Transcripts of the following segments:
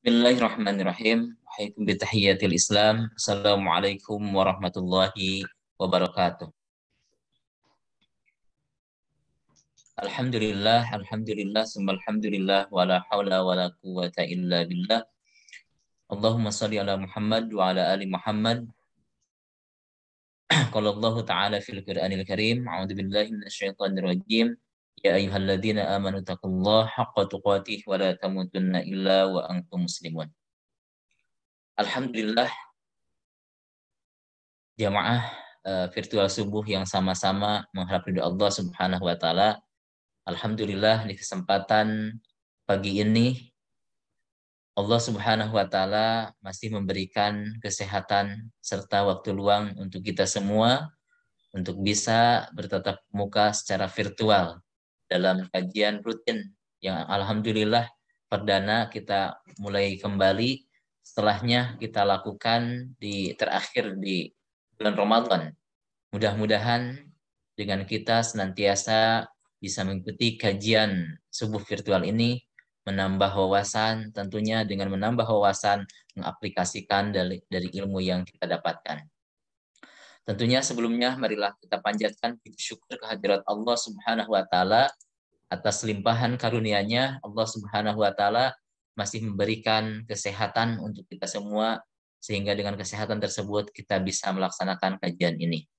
Bismillahirrahmanirrahim. Wahaikum bitahiyatil Islam. Assalamualaikum warahmatullahi wabarakatuh. Alhamdulillah, summa alhamdulillah, wala hawla wala quwata illa billah. Allahumma salli ala Muhammad wa ala ali Muhammad. Qala Allah Ta'ala fil Qur'anil Karim. A'udzu billahi minasyaitonir rajim. Ya ayyuhalladzina amanu taqullaha haqqa tuqatih wa la tamutunna illa wa antum muslimun. Alhamdulillah, jamaah virtual subuh yang sama-sama mengharap ridho Allah Subhanahu wa taala. Alhamdulillah, di kesempatan pagi ini Allah Subhanahu wa taala masih memberikan kesehatan serta waktu luang untuk kita semua untuk bisa bertatap muka secara virtual dalam kajian rutin yang alhamdulillah perdana kita mulai kembali setelahnya kita lakukan terakhir di bulan Ramadan. Mudah-mudahan dengan kita senantiasa bisa mengikuti kajian subuh virtual ini, menambah wawasan, tentunya dengan menambah wawasan, mengaplikasikan dari ilmu yang kita dapatkan. Tentunya sebelumnya marilah kita panjatkan puji syukur kehadirat Allah Subhanahu wa taala atas limpahan karunia-Nya. Allah Subhanahu wa taala masih memberikan kesehatan untuk kita semua sehingga dengan kesehatan tersebut kita bisa melaksanakan kajian ini.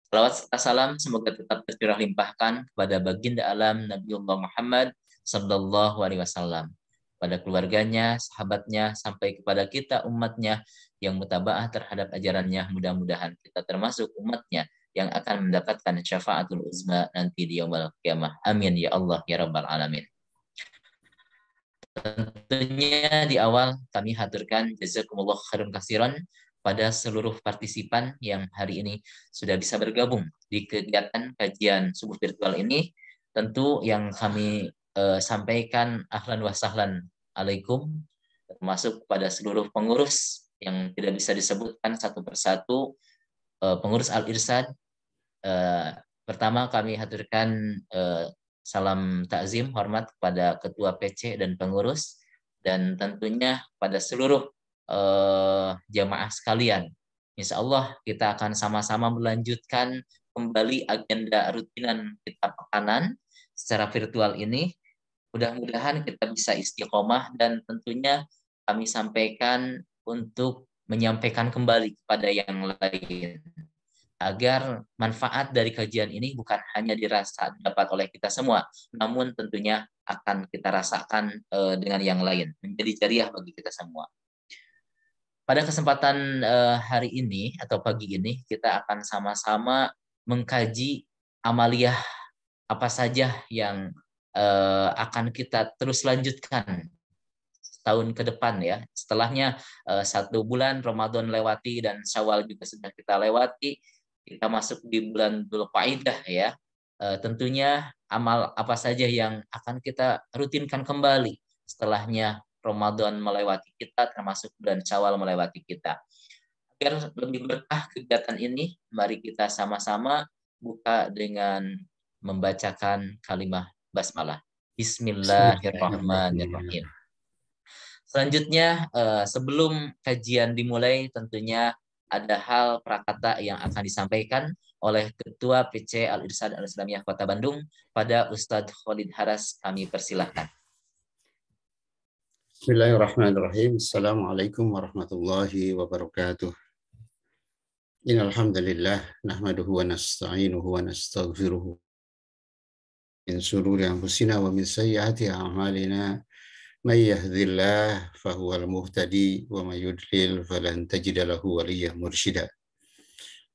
Salawat serta salam semoga tetap tercurah limpahkan kepada baginda alam Nabiullah Muhammad sallallahu alaihi wasallam, pada keluarganya, sahabatnya, sampai kepada kita umatnya yang mutabaah terhadap ajarannya. Mudah-mudahan kita termasuk umatnya yang akan mendapatkan syafaatul uzma nanti di yaumul qiyamah. Amin ya Allah ya rabbal alamin. Tentunya di awal kami haturkan jazakumullah khairan katsiran pada seluruh partisipan yang hari ini sudah bisa bergabung di kegiatan kajian subuh virtual ini. Tentu yang kami sampaikan ahlan wa sahlan alaikum, termasuk pada seluruh pengurus yang tidak bisa disebutkan satu persatu. Pengurus Al-Irsyad, pertama kami haturkan salam takzim hormat kepada ketua PC dan pengurus, dan tentunya pada seluruh jamaah sekalian. Insya Allah kita akan sama-sama melanjutkan kembali agenda rutinan kita pekanan secara virtual ini. Mudah-mudahan kita bisa istiqomah dan tentunya kami sampaikan untuk menyampaikan kembali kepada yang lain agar manfaat dari kajian ini bukan hanya dirasa dapat oleh kita semua, namun tentunya akan kita rasakan dengan yang lain, menjadi jariah bagi kita semua. Pada kesempatan hari ini atau pagi ini kita akan sama-sama mengkaji amaliyah apa saja yang akan kita terus lanjutkan tahun ke depan ya. Setelahnya 1 bulan Ramadan lewati dan Syawal juga sudah kita lewati, kita masuk di bulan Dzulqa'dah ya. Tentunya amal apa saja yang akan kita rutinkan kembali setelahnya Ramadan melewati kita, termasuk bulan Syawal melewati kita. Agar lebih berkah kegiatan ini, mari kita sama-sama buka dengan membacakan kalimat basmalah. Bismillahirrahmanirrahim. Selanjutnya, sebelum kajian dimulai, tentunya ada hal prakata yang akan disampaikan oleh Ketua PC Al-Irsyad Al-Islamiyah Kota Bandung pada Ustadz Khalid Haras. Kami persilahkan. Bismillahirrahmanirrahim. Assalamualaikum warahmatullahi wabarakatuh. Innal hamdalillah nahmaduhu wa nasta'inuhu wa nastaghfiruh min shururi anfusina wa min sayyiati a'malina may yahdihillahu fahuwal muhtadi wa may yudlil falan tajida lahu waliyyan mursyida.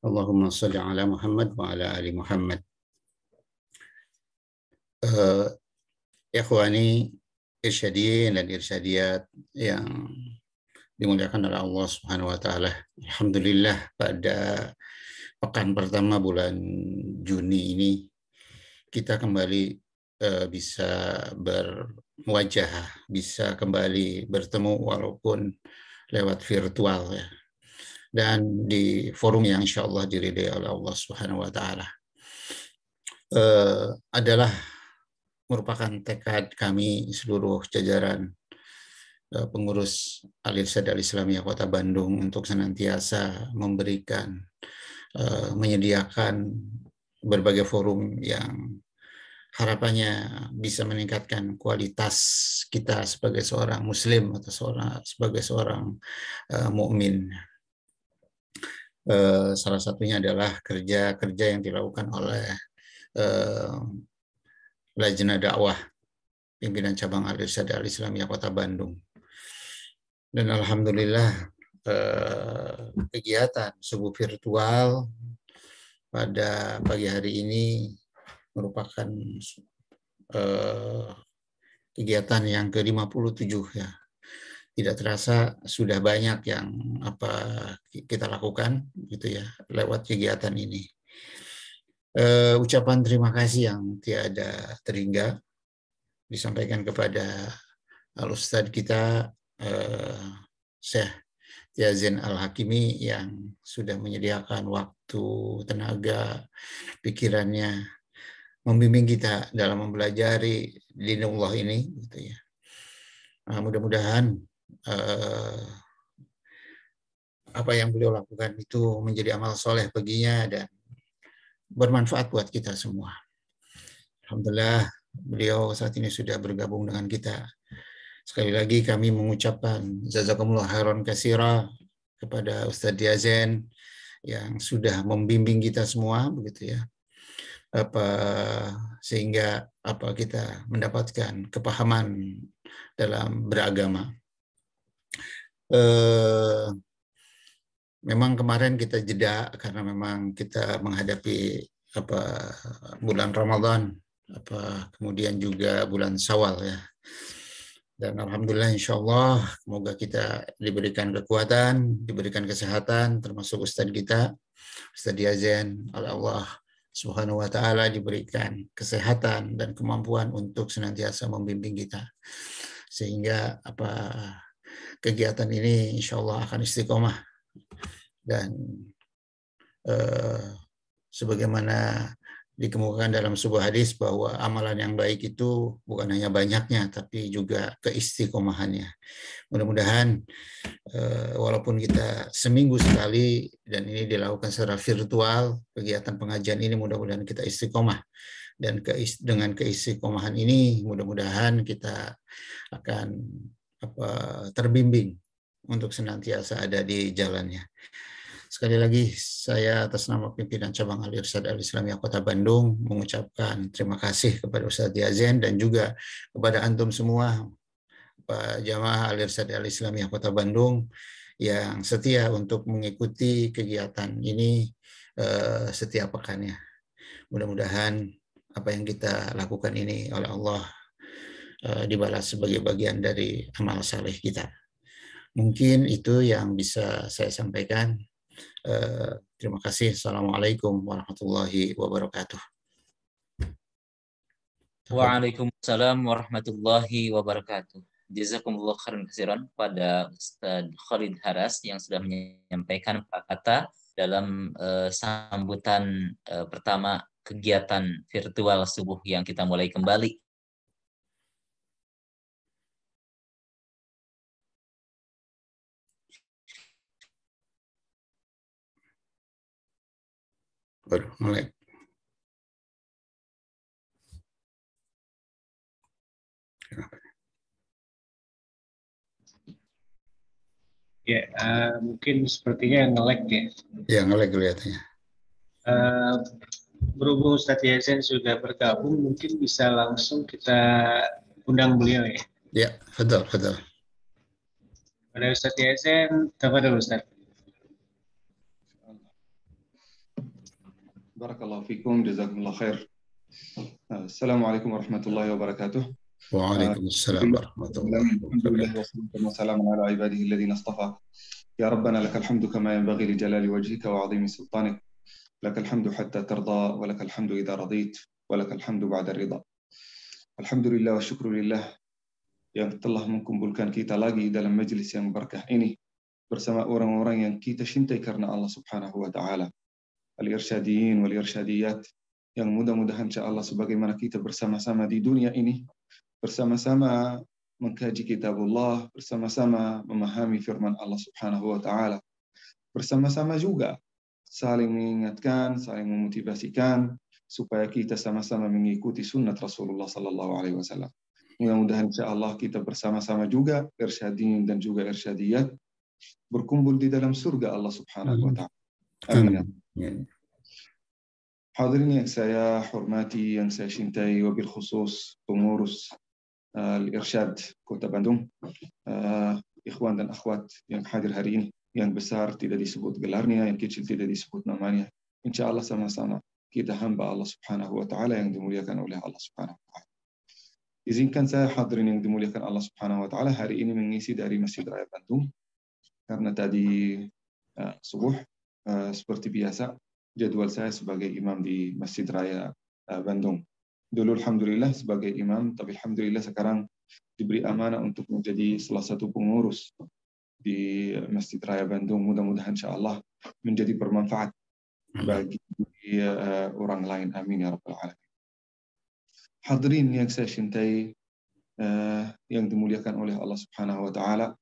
Allahumma shalli ala Muhammad wa ala ali Muhammad. Ikhwani irsyadiyin dan irsyadiyat yang dimuliakan oleh Allah Subhanahu wa taala. Alhamdulillah pada pekan pertama bulan Juni ini kita kembali bisa berwajah, bisa kembali bertemu walaupun lewat virtual ya. Dan di forum yang insya Allah diridai oleh Allah Subhanahu wa taala. Adalah merupakan tekad kami seluruh jajaran pengurus Al-Irsyad Al-Islamiyah Kota Bandung untuk senantiasa memberikan, menyediakan berbagai forum yang harapannya bisa meningkatkan kualitas kita sebagai seorang muslim atau sebagai seorang mukmin. Salah satunya adalah kerja-kerja yang dilakukan oleh Lajnah Dakwah pimpinan cabang Al-Irsyad Al-Islamiyah Kota Bandung. Dan alhamdulillah kegiatan subuh virtual pada pagi hari ini merupakan kegiatan yang ke-57 ya. Tidak terasa sudah banyak yang kita lakukan gitu ya lewat kegiatan ini. Ucapan terima kasih yang tiada terhingga disampaikan kepada Al-Ustadz kita Syekh Yazen Al-Hakimi yang sudah menyediakan waktu, tenaga, pikirannya, membimbing kita dalam mempelajari dinullah ini, gitu ya. Mudah-mudahan apa yang beliau lakukan itu menjadi amal soleh baginya dan bermanfaat buat kita semua. Alhamdulillah, beliau saat ini sudah bergabung dengan kita. Sekali lagi kami mengucapkan jazakumullah khairan katsira kepada Ustadz Yazen yang sudah membimbing kita semua begitu ya. Sehingga kita mendapatkan kepahaman dalam beragama. Memang kemarin kita jeda karena memang kita menghadapi bulan Ramadan, kemudian juga bulan Syawal ya. Dan alhamdulillah insya Allah semoga kita diberikan kekuatan, diberikan kesehatan, termasuk Ustadz kita, Ustadz Yazen, oleh Allah Subhanahu wa Ta'ala diberikan kesehatan dan kemampuan untuk senantiasa membimbing kita. Sehingga kegiatan ini insya Allah akan istiqomah. Dan sebagaimana dikemukakan dalam sebuah hadis bahwa amalan yang baik itu bukan hanya banyaknya, tapi juga keistiqomahannya. Mudah-mudahan walaupun kita seminggu sekali dan ini dilakukan secara virtual, kegiatan pengajian ini mudah-mudahan kita istiqomah. Dan dengan keistiqomahan ini mudah-mudahan kita akan terbimbing untuk senantiasa ada di jalannya. Sekali lagi saya atas nama pimpinan cabang Al-Irsyad Al-Islamiyah Kota Bandung mengucapkan terima kasih kepada Ustadz Yazen dan juga kepada antum semua Pak Jamaah Al-Irsyad Al-Islamiyah Kota Bandung yang setia untuk mengikuti kegiatan ini setiap pekannya. Mudah-mudahan apa yang kita lakukan ini oleh Allah dibalas sebagai bagian dari amal saleh kita. Mungkin itu yang bisa saya sampaikan. Terima kasih. Assalamualaikum warahmatullahi wabarakatuh. Waalaikumsalam warahmatullahi wabarakatuh. Jazakumullah khairan katsiran pada Ustadz Khalid Haras yang sudah menyampaikan kata dalam sambutan pertama kegiatan virtual subuh yang kita mulai kembali. Baru mulai. Ya, mungkin sepertinya nge-lag ya. Ya, nge-lag kelihatannya. Berhubung Ustadz Yazen sudah bergabung, mungkin bisa langsung kita undang beliau ya. Ya, betul. Pada Ustadz Yazen, tafadhol Ustadz. Barakallahu fikum, jazakumullah khair. Assalamualaikum warahmatullahi wabarakatuh. Waalaikumsalam warahmatullahi wabarakatuh. Wassalamu ala ibadihi alladhina istafa. Ya Rabbana lakal hamdu kama yanbaghi li jalali wajhika wa 'azimi sultanik. Lakal hamdu hatta tarda wa lakal hamdu idza radit wa lakal hamdu ba'da ridha. Alhamdulillah wa syukrulillah yang telah mengumpulkan kita lagi dalam majlis yang berkah ini bersama orang-orang yang kita cintai karena Allah Subhanahu wa taala. Al-irsyadiyin wal irsyadiyat yang mudah-mudahan insyaallah sebagaimana kita bersama-sama di dunia ini bersama-sama mengkaji kitabullah, bersama-sama memahami firman Allah Subhanahu wa taala. Bersama-sama juga saling mengingatkan, saling memotivasikan supaya kita sama-sama mengikuti sunnat Rasulullah sallallahu alaihi wasallam. Mudah-mudahan insyaallah kita bersama-sama juga irsyadin dan juga irsyadiyat berkumpul di dalam surga Allah Subhanahu wa taala. Amin. Hadirin yang saya hormati, yang saya cintai, wabil khusus pengurus Al-Irsyad Kota Bandung, ikhwan dan akhwat yang hadir hari ini, yang besar tidak disebut gelarnya, yang kecil tidak disebut namanya. Insya Allah sama-sama kita hamba Allah Subhanahu wa taala yang dimuliakan oleh Allah Subhanahu wa taala. Izinkan saya hadirin yang dimuliakan Allah Subhanahu wa taala hari ini mengisi dari Masjid Raya Bandung, karena tadi subuh seperti biasa jadwal saya sebagai imam di Masjid Raya Bandung. Dulu alhamdulillah sebagai imam, tapi alhamdulillah sekarang diberi amanah untuk menjadi salah satu pengurus di Masjid Raya Bandung. Mudah-mudahan insyaallah menjadi bermanfaat bagi orang lain. Amin ya rabbal alamin. Hadirin yang saya cintai, yang dimuliakan oleh Allah Subhanahu wa taala,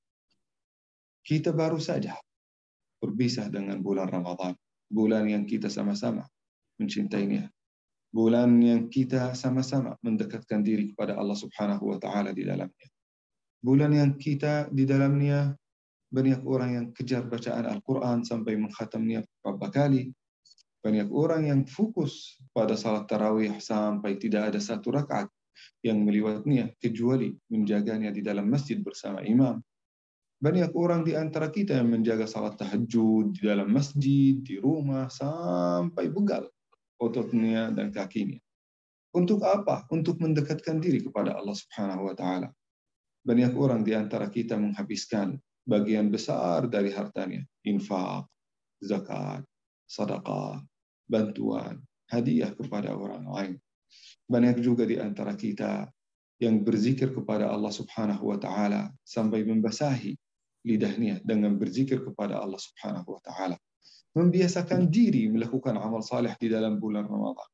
kita baru saja berpisah dengan bulan Ramadan, bulan yang kita sama-sama mencintainya, bulan yang kita sama-sama mendekatkan diri kepada Allah Subhanahu wa taala di dalamnya. Bulan yang kita di dalamnya banyak orang yang kejar bacaan Al-Quran sampai mengkhatamnya beberapa kali. Banyak orang yang fokus pada salat tarawih sampai tidak ada satu rakaat yang melewatnya kecuali menjaganya di dalam masjid bersama imam. Banyak orang di antara kita yang menjaga salat tahajud di dalam masjid, di rumah, sampai begal ototnya dan kakinya. Untuk apa? Untuk mendekatkan diri kepada Allah Subhanahu wa taala. Banyak orang di antara kita menghabiskan bagian besar dari hartanya, infak, zakat, sedekah, bantuan, hadiah kepada orang lain. Banyak juga di antara kita yang berzikir kepada Allah Subhanahu wa taala sampai membasahi lidahnya dengan berzikir kepada Allah Subhanahu wa taala. Membiasakan diri melakukan amal saleh di dalam bulan Ramadan.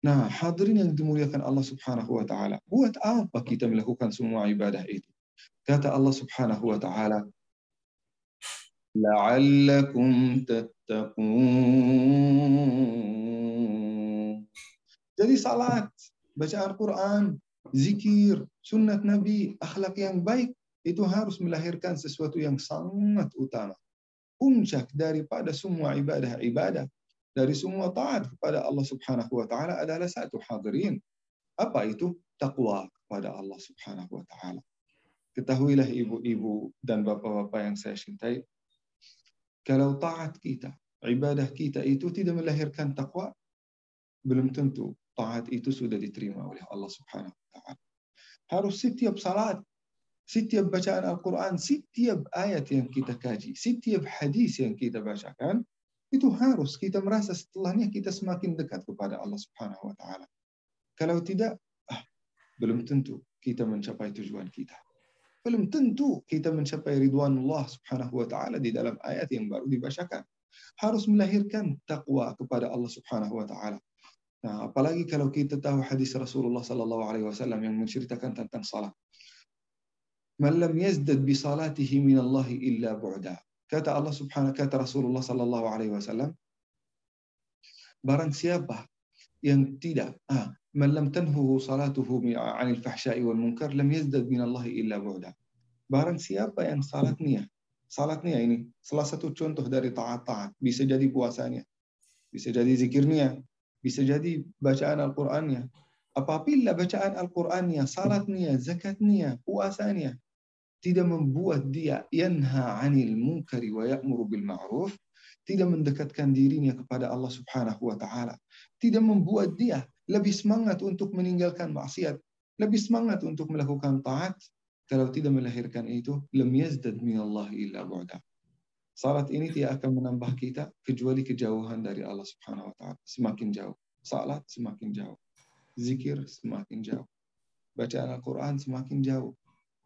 Nah, hadirin yang dimuliakan Allah Subhanahu wa taala, buat apa kita melakukan semua ibadah itu? Kata Allah Subhanahu wa taala, la'allakum tattaqun. Jadi salat, baca Al-Quran, zikir, sunnat Nabi, akhlak yang baik, itu harus melahirkan sesuatu yang sangat utama. Puncak daripada semua ibadah-ibadah, dari semua taat kepada Allah Subhanahu wa taala adalah satu, hadirin. Apa itu? Taqwa kepada Allah Subhanahu wa taala. Ketahuilah ibu-ibu dan bapak-bapak yang saya cintai, kalau taat kita, ibadah kita itu tidak melahirkan taqwa, belum tentu taat itu sudah diterima oleh Allah Subhanahu wa taala. Harus setiap salat, setiap bacaan Al-Quran, setiap ayat yang kita kaji, setiap hadis yang kita bacakan, itu harus kita merasa setelahnya kita semakin dekat kepada Allah Subhanahu wa taala. Kalau tidak, belum tentu kita mencapai tujuan kita. Belum tentu kita mencapai ridwanullah Subhanahu wa taala di dalam ayat yang baru dibacakan. Harus melahirkan taqwa kepada Allah Subhanahu wa taala. Nah, apalagi kalau kita tahu hadis Rasulullah sallallahu alaihi wasallam yang menceritakan tentang salat. Man lam yazdad bi salatihi min Allah illa bu'da. Kata Allah Subhanahu, kata Rasulullah sallallahu alaihi wasallam, barang siapa yang tidak man lam tanhuhu salatuhu 'anil fahsya'i wal munkar lam yazdad min Allah illa bu'da. Barang siapa yang salatnya ini salah satu contoh dari taat-taat, bisa jadi puasanya, bisa jadi zikirnya, bisa jadi bacaan Al-Qur'annya. Apabila bacaan Al-Qur'annya, salatnya, zakatnya, puasanya tidak membuat dia yanha 'anil munkari wa ya'muru bil ma'ruf, tidak mendekatkan dirinya kepada Allah Subhanahu wa taala, tidak membuat dia lebih semangat untuk meninggalkan maksiat, lebih semangat untuk melakukan taat, kalau tidak melahirkan itu, lam yazdad minallahi illa bu'da. Salat ini tidak akan menambah kita kecuali kejauhan dari Allah Subhanahu wa taala. Semakin jauh. Salat semakin jauh. Zikir semakin jauh. Bacaan Al-Quran semakin jauh.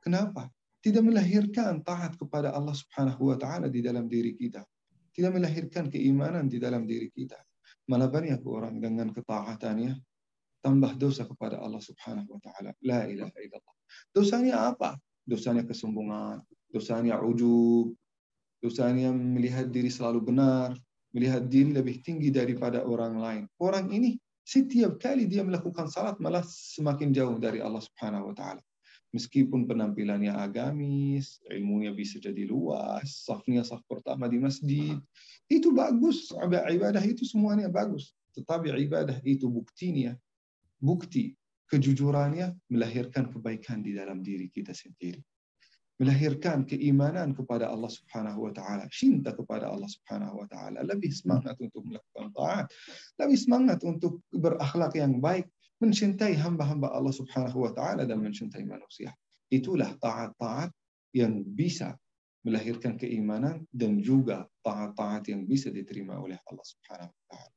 Kenapa? Tidak melahirkan taat kepada Allah Subhanahu wa taala di dalam diri kita. Tidak melahirkan keimanan di dalam diri kita. Malah banyak orang dengan ketaatannya tambah dosa kepada Allah Subhanahu wa taala. La ilaha illallah. Dosanya apa? Dosanya kesombongan, dosanya ujub, dosanya melihat diri selalu benar, melihat diri lebih tinggi daripada orang lain. Orang ini setiap kali dia melakukan salat malah semakin jauh dari Allah Subhanahu wa taala. Meskipun penampilannya agamis, ilmunya bisa jadi luas, safnya saf pertama di masjid, itu bagus. Ibadah itu semuanya bagus. Tetapi ibadah itu bukti kejujurannya melahirkan kebaikan di dalam diri kita sendiri. Melahirkan keimanan kepada Allah Subhanahu wa taala, cinta kepada Allah Subhanahu wa taala, lebih semangat untuk melakukan taat, lebih semangat untuk berakhlak yang baik, mencintai hamba-hamba Allah Subhanahu wa taala dan mencintai manusia. Itulah taat-taat yang bisa melahirkan keimanan dan juga taat-taat yang bisa diterima oleh Allah Subhanahu wa taala.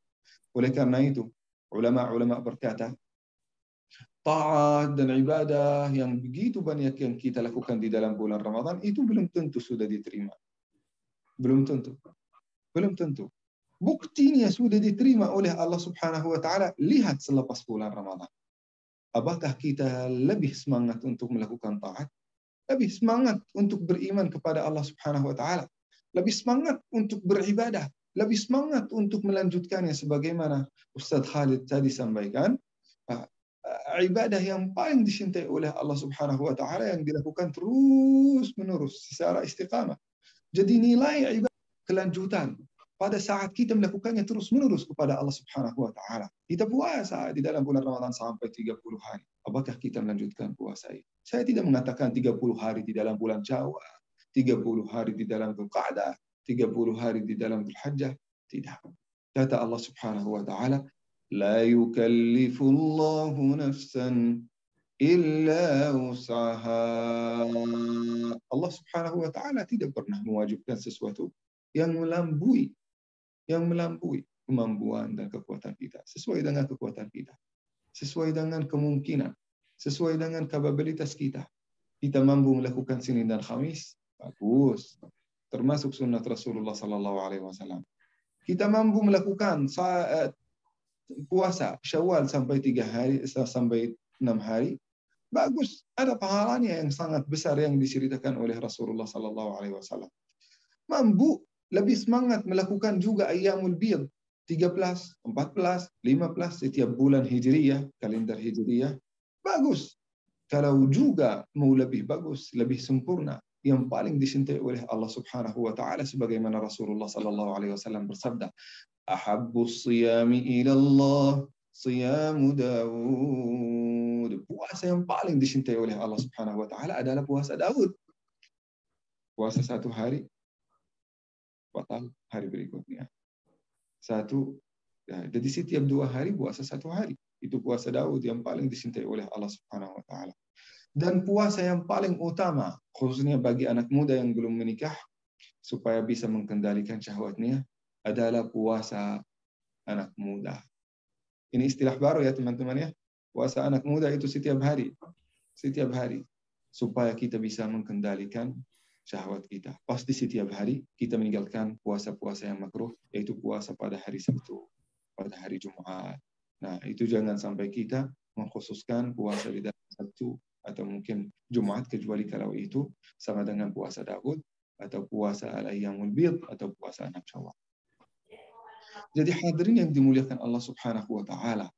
Oleh karena itu, ulama-ulama berkata, taat dan ibadah yang begitu banyak yang kita lakukan di dalam bulan Ramadan itu belum tentu sudah diterima. Belum tentu. Belum tentu. Buktinya sudah diterima oleh Allah Subhanahu wa taala, lihat selepas bulan Ramadan. Apakah kita lebih semangat untuk melakukan taat? Lebih semangat untuk beriman kepada Allah Subhanahu wa taala? Lebih semangat untuk beribadah? Lebih semangat untuk melanjutkannya sebagaimana Ustaz Khalid tadi sampaikan? Ibadah yang paling dicintai oleh Allah Subhanahu wa taala yang dilakukan terus menerus secara istiqamah. Jadi nilai ibadah kelanjutan pada saat kita melakukannya terus menerus kepada Allah Subhanahu wa taala. Kita puasa di dalam bulan Ramadan sampai 30 hari. Apakah kita melanjutkan puasa ini? Saya tidak mengatakan 30 hari di dalam bulan Syawal, 30 hari di dalam Dzulqa'dah, 30 hari di dalam Dzulhijjah. Tidak. Kata Allah Subhanahu wa taala, لا يكلف الله نفسا إلا وسعها. Allah Subhanahu wa taala tidak pernah mewajibkan sesuatu yang melampaui kemampuan dan kekuatan kita, sesuai dengan kekuatan kita, sesuai dengan kemungkinan, sesuai dengan kapabilitas kita. Kita mampu melakukan Senin dan Khamis, bagus, termasuk sunnat Rasulullah sallallahu alaihi wasallam. Kita mampu melakukan puasa Syawal sampai 3 hari sampai 6 hari, bagus, ada pahalanya yang sangat besar yang diceritakan oleh Rasulullah sallallahu alaihi wasallam. Mampu lebih semangat melakukan juga Ayyamul Bid 13, 14, 15 setiap bulan Hijriyah, kalender Hijriyah. Bagus. Kalau juga mau lebih bagus, lebih sempurna, yang paling dicintai oleh Allah Subhanahu wa taala sebagaimana Rasulullah sallallahu alaihi wasallam bersabda, "Ahabbus siyami ila Allah siyamu Daud." Puasa yang paling dicintai oleh Allah Subhanahu wa taala adalah puasa Daud. Puasa 1 hari, batal hari berikutnya. Jadi setiap 2 hari puasa 1 hari. Itu puasa Daud yang paling dicintai oleh Allah Subhanahu wa taala. Dan puasa yang paling utama, khususnya bagi anak muda yang belum menikah, supaya bisa mengendalikan syahwatnya, adalah puasa anak muda. Ini istilah baru ya teman-teman ya. Puasa anak muda itu setiap hari. Setiap hari. Supaya kita bisa mengendalikan syahwat kita. Pasti setiap hari kita meninggalkan puasa-puasa yang makruh, yaitu puasa pada hari Sabtu, pada hari Jumat. Nah, itu jangan sampai kita mengkhususkan puasa di dalam Sabtu atau mungkin Jumat, kecuali kalau itu sama dengan puasa Daud atau puasa al-Ayyamul Bid atau puasa 6 Syawal. Jadi hadirin yang dimuliakan Allah Subhanahu wa taala,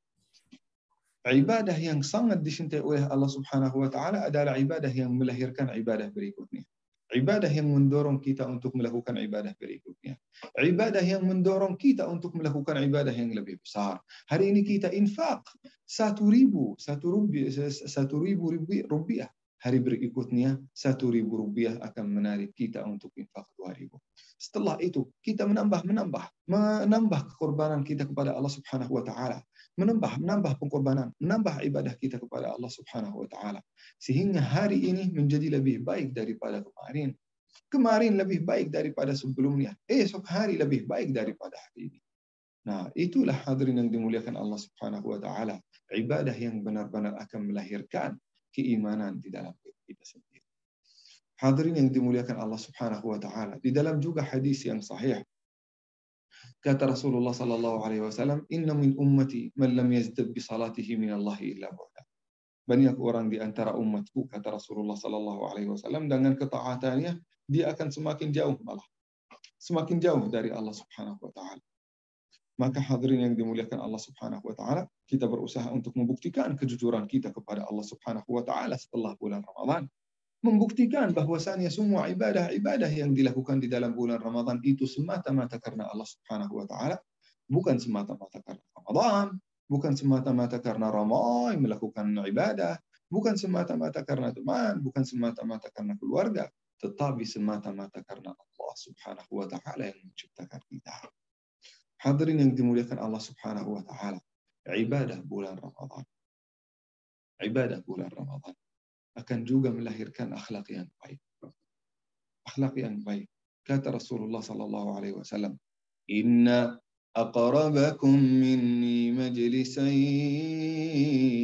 ibadah yang sangat dicintai oleh Allah Subhanahu wa taala adalah ibadah yang melahirkan ibadah berikutnya. Ibadah yang mendorong kita untuk melakukan ibadah berikutnya. Ibadah yang mendorong kita untuk melakukan ibadah yang lebih besar. Hari ini kita infak 1.000 rupiah. Hari berikutnya 1.000 rupiah akan menarik kita untuk infak 2.000. Setelah itu kita menambah kekorbanan kita kepada Allah Subhanahu wa taala. Menambah pengorbanan, menambah ibadah kita kepada Allah Subhanahu wa taala, sehingga hari ini menjadi lebih baik daripada kemarin. Kemarin lebih baik daripada sebelumnya. Esok hari lebih baik daripada hari ini. Nah, itulah hadirin yang dimuliakan Allah Subhanahu wa taala, ibadah yang benar-benar akan melahirkan keimanan di dalam diri kita sendiri. Hadirin yang dimuliakan Allah Subhanahu wa taala, di dalam juga hadis yang sahih, kata Rasulullah sallallahu alaihi wasallam, "Inna min ummati man lam yazdad bi salatihi min Allah illa bu'da." Banyak orang di antara umatku, kata Rasulullah Sallallahu Alaihi Wasallam, dengan ketaatannya dia akan semakin jauh malah, semakin jauh dari Allah Subhanahu Wa Taala. Maka hadirin yang dimuliakan Allah Subhanahu Wa Taala, kita berusaha untuk membuktikan kejujuran kita kepada Allah Subhanahu Wa Taala setelah bulan Ramadan, membuktikan bahwasannya semua ibadah-ibadah yang dilakukan di dalam bulan Ramadan itu semata-mata karena Allah Subhanahu Wa Taala, bukan semata-mata karena Ramadan. Bukan semata-mata karena ramai melakukan ibadah, bukan semata-mata karena teman, bukan semata-mata karena keluarga, tetapi semata-mata karena Allah Subhanahu wa Ta'ala yang menciptakan kita. Hadirin yang dimuliakan Allah Subhanahu wa Ta'ala, ibadah bulan Ramadan akan juga melahirkan akhlak yang baik. Akhlak yang baik. Kata Rasulullah sallallahu alaihi wasallam, "Inna أقربكم مني مجلسا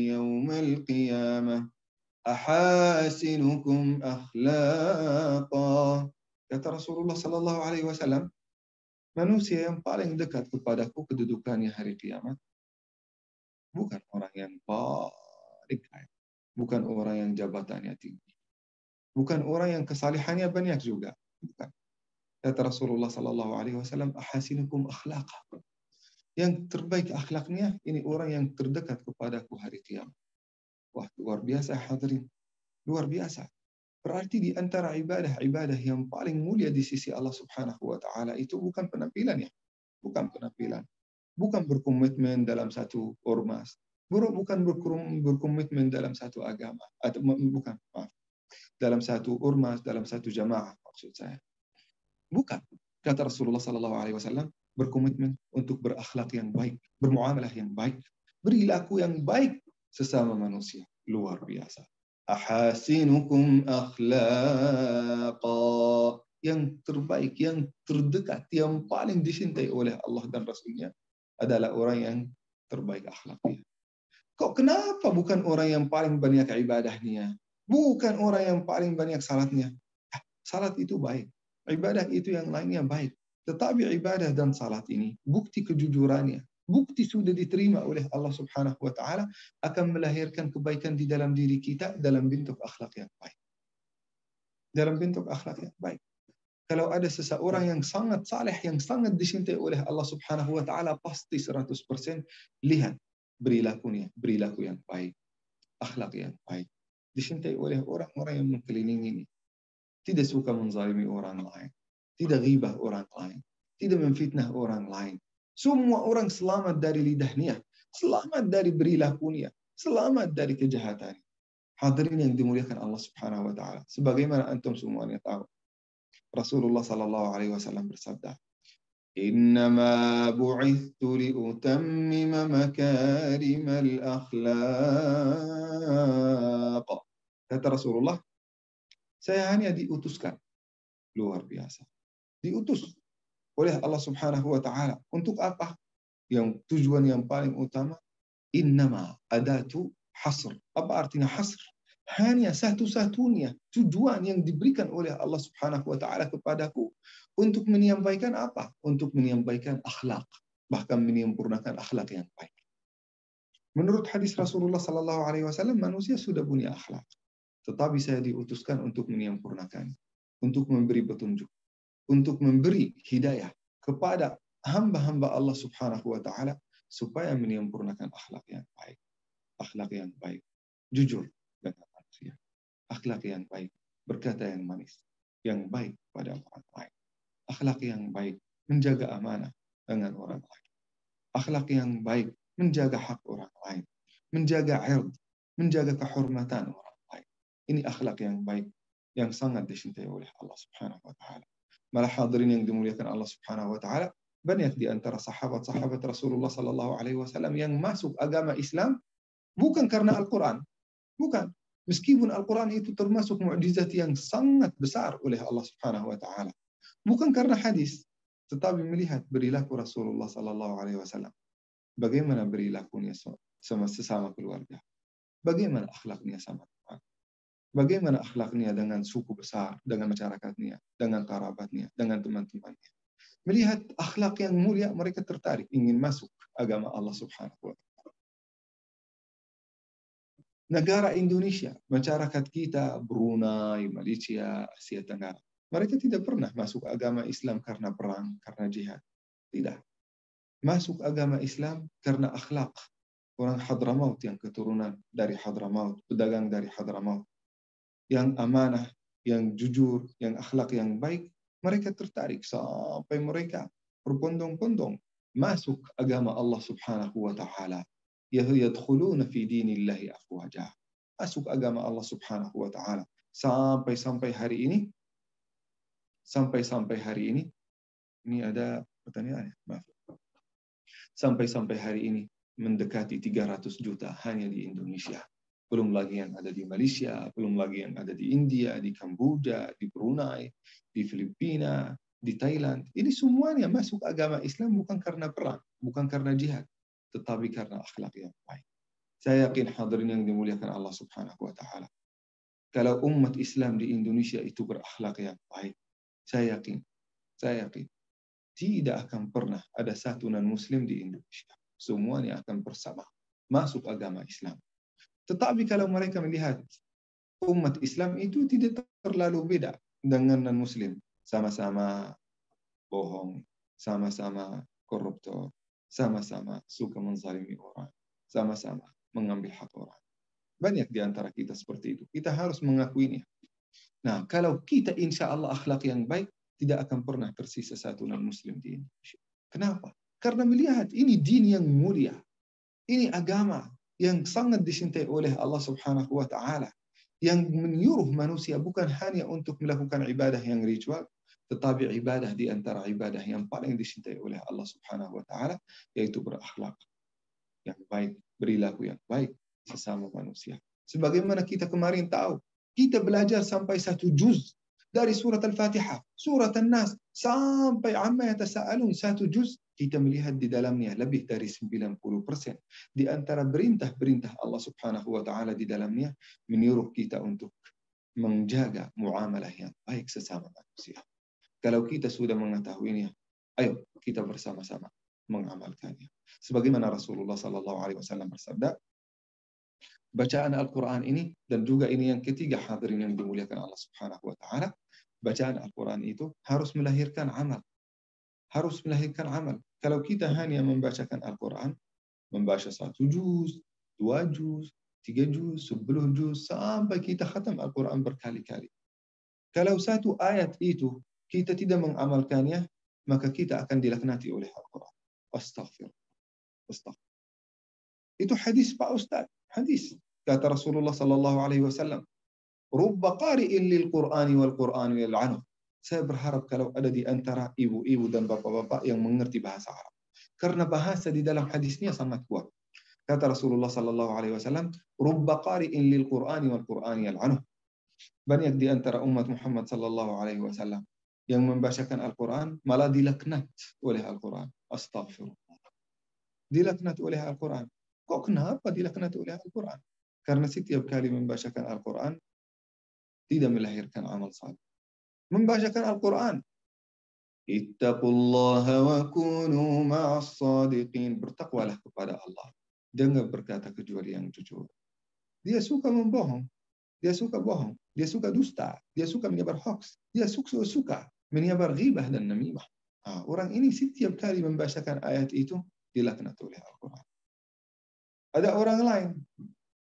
يوم القيامة أحاسنكم أخلاقا." Kata Rasulullah Sallallahu Alaihi Wasallam, manusia yang paling dekat kepadaku kedudukannya hari kiamat bukan orang yang paling kaya, bukan orang yang jabatannya tinggi, bukan orang yang kesalihannya banyak juga, bukan. Kata Rasulullah Sallallahu Alaihi Wasallam, ahasinukum akhlaqa. Yang terbaik akhlaknya ini orang yang terdekat kepadaku hari kiamat. Wah, luar biasa hadirin, luar biasa. Berarti di antara ibadah-ibadah yang paling mulia di sisi Allah Subhanahu Wa Taala itu bukan penampilannya, bukan penampilan, bukan berkomitmen dalam satu ormas, bukan berkomitmen dalam satu agama, atau bukan, maaf, dalam satu ormas, dalam satu jamaah maksud saya. Bukan. Kata Rasulullah Sallallahu Alaihi Wasallam, berkomitmen untuk berakhlak yang baik, bermuamalah yang baik, perilaku yang baik sesama manusia. Luar biasa. Ahasinukum akhlaqa. Yang terbaik, yang terdekat, yang paling dicintai oleh Allah dan Rasulnya adalah orang yang terbaik akhlaknya. Kok kenapa bukan orang yang paling banyak ibadahnya? Bukan orang yang paling banyak salatnya? Salat itu baik. Ibadah itu yang lainnya baik. Tetapi ibadah dan salat ini, bukti kejujurannya, bukti sudah diterima oleh Allah Subhanahu wa Ta'ala, akan melahirkan kebaikan di dalam diri kita dalam bentuk akhlak yang baik. Dalam bentuk akhlak yang baik. Kalau ada seseorang yang sangat saleh, yang sangat dicintai oleh Allah Subhanahu wa Ta'ala, pasti 100% lihat perilaku yang baik, akhlak yang baik. Dicintai oleh orang-orang yang mengelilingi ini. Tidak suka menzalimi orang lain, tidak ghibah orang lain, tidak memfitnah orang lain. Semua orang selamat dari lidahnya, selamat dari perilakunya, selamat dari kejahatan. Hadirin yang dimuliakan Allah Subhanahu wa Ta'ala, sebagaimana antum semuanya tahu, Rasulullah Sallallahu Alaihi Wasallam bersabda, "Innama bu'ithtu liutammima makarimal akhlaq." Kata Rasulullah, saya hanya diutuskan, luar biasa, diutus oleh Allah Subhanahu wa Ta'ala. Untuk apa? Yang tujuan yang paling utama, innama adatu hasr. Apa artinya hasr? Hanya satu-satunya tujuan yang diberikan oleh Allah Subhanahu wa Ta'ala kepadaku untuk menyampaikan apa? Untuk menyampaikan akhlak, bahkan menyempurnakan akhlak yang baik. Menurut hadis Rasulullah Sallallahu Alaihi Wasallam, manusia sudah punya akhlak. Tetapi saya diutuskan untuk menyempurnakan, untuk memberi petunjuk, untuk memberi hidayah kepada hamba-hamba Allah Subhanahu wa Ta'ala supaya menyempurnakan akhlak yang baik. Akhlak yang baik, jujur dengan manusia. Akhlak yang baik, berkata yang manis, yang baik pada orang lain. Akhlak yang baik, menjaga amanah dengan orang lain. Akhlak yang baik, menjaga hak orang lain, menjaga ird, menjaga kehormatan orang. Ini akhlak yang baik, yang sangat dicintai oleh Allah Subhanahu wa Ta'ala. Malah hadirin yang dimuliakan Allah Subhanahu wa Ta'ala, banyak di antara sahabat-sahabat Rasulullah Sallallahu Alaihi Wasallam yang masuk agama Islam bukan karena Al-Quran. Bukan. Meskipun Al-Quran itu termasuk mukjizat yang sangat besar oleh Allah Subhanahu wa Ta'ala. Bukan karena hadis, tetapi melihat perilaku Rasulullah Sallallahu Alaihi Wasallam. Bagaimana perilakunya sama sesama keluarga. Bagaimana akhlaknya sama teman. Bagaimana akhlaknya dengan suku besar, dengan masyarakatnya, dengan kerabatnya, dengan teman-temannya. Melihat akhlak yang mulia, mereka tertarik ingin masuk agama Allah Subhanahu wa Ta'ala. Negara Indonesia, masyarakat kita, Brunei, Malaysia, Asia Tenggara, mereka tidak pernah masuk agama Islam karena perang, karena jihad. Tidak. Masuk agama Islam karena akhlak. Orang Hadramaut yang keturunan dari Hadramaut, pedagang dari Hadramaut, yang amanah, yang jujur, yang akhlak yang baik, mereka tertarik sampai mereka berbondong-bondong masuk agama Allah Subhanahu wa taala. Yadkhuluna fi dinillahi afwaja. Masuk agama Allah Subhanahu wa taala sampai hari ini ini ada pertanyaannya, maaf. Sampai hari ini mendekati 300 juta hanya di Indonesia. Belum lagi yang ada di Malaysia, belum lagi yang ada di India, di Kamboja, di Brunei, di Filipina, di Thailand. Ini semuanya masuk agama Islam bukan karena perang, bukan karena jihad, tetapi karena akhlak yang baik. Saya yakin hadirin yang dimuliakan Allah Subhanahu wa taala, kalau umat Islam di Indonesia itu berakhlak yang baik, saya yakin tidak akan pernah ada satu non-muslim di Indonesia. Semuanya akan bersama masuk agama Islam. Tetapi kalau mereka melihat umat Islam itu tidak terlalu beda dengan non-muslim, sama-sama bohong, sama-sama koruptor, sama-sama suka menzalimi orang, sama-sama mengambil hak orang. Banyak di antara kita seperti itu. Kita harus mengakuinya. Nah, kalau kita insya Allah akhlak yang baik, tidak akan pernah tersisa satu non-muslim di Indonesia. Kenapa? Karena melihat ini din yang mulia. Ini agama yang sangat dicintai oleh Allah Subhanahu wa taala, yang menyuruh manusia bukan hanya untuk melakukan ibadah yang ritual, tetapi ibadah di antara ibadah yang paling dicintai oleh Allah Subhanahu wa taala, yaitu berakhlak yang baik, perilaku yang baik sesama manusia. Sebagaimana kita kemarin tahu, kita belajar sampai 1 juz dari surat Al-Fatihah, surat An-Nas, sampai Amma Yatasa'alun, 1 juz, kita melihat di dalamnya lebih dari 90% di antara perintah-perintah Allah Subhanahu wa taala di dalamnya menyuruh kita untuk menjaga muamalah yang baik sesama manusia. Kalau kita sudah mengetahuinya, ayo kita bersama-sama mengamalkannya. Sebagaimana Rasulullah sallallahu alaihi wasallam bersabda, bacaan Al-Quran ini, dan juga ini yang ketiga hadirin yang dimuliakan Allah Subhanahu wa taala, bacaan Al-Quran itu harus melahirkan amal. Harus melahirkan amal. Kalau kita hanya membacakan Al-Quran, membaca 1 juz, 2 juz, 3 juz, 10 juz, sampai kita khatam Al-Quran berkali-kali. Kalau 1 ayat itu kita tidak mengamalkannya, maka kita akan dilaknati oleh Al-Quran. Astaghfirullah. Itu hadis Pak Ustaz. Hadis. Kata Rasulullah sallallahu alaihi wasallam, "Rubba qari'in lil Qur'ani wal Qur'anu yal'anu." Saya berharap kalau ada di antara ibu-ibu dan bapak-bapak yang mengerti bahasa Arab. Karena bahasa di dalam hadisnya sangat kuat. Kata Rasulullah sallallahu alaihi wasallam, "Rubba qari'in lil Qur'ani wal Qur'anu yal'anu." Banyak di antara umat Muhammad sallallahu alaihi wasallam yang membacakan Al-Quran malah dilaknat oleh Al-Quran. Astaghfirullah. Dilaknat oleh Al-Quran. Kok kenapa dilaknat oleh Al-Quran? Karena setiap kali membacakan Al-Quran tidak melahirkan amal saleh. Membacakan Al-Quran, ittaqullaha wa kunu ma'as sadiqin, bertakwalah kepada Allah, jangan berkata kecuali yang jujur. Dia suka membohong, dia suka bohong, dia suka dusta, dia suka menyebar hoax, dia suka menyebar ghibah dan namimah. Orang ini setiap kali membacakan ayat itu dilaknat oleh Al-Quran. Ada orang lain,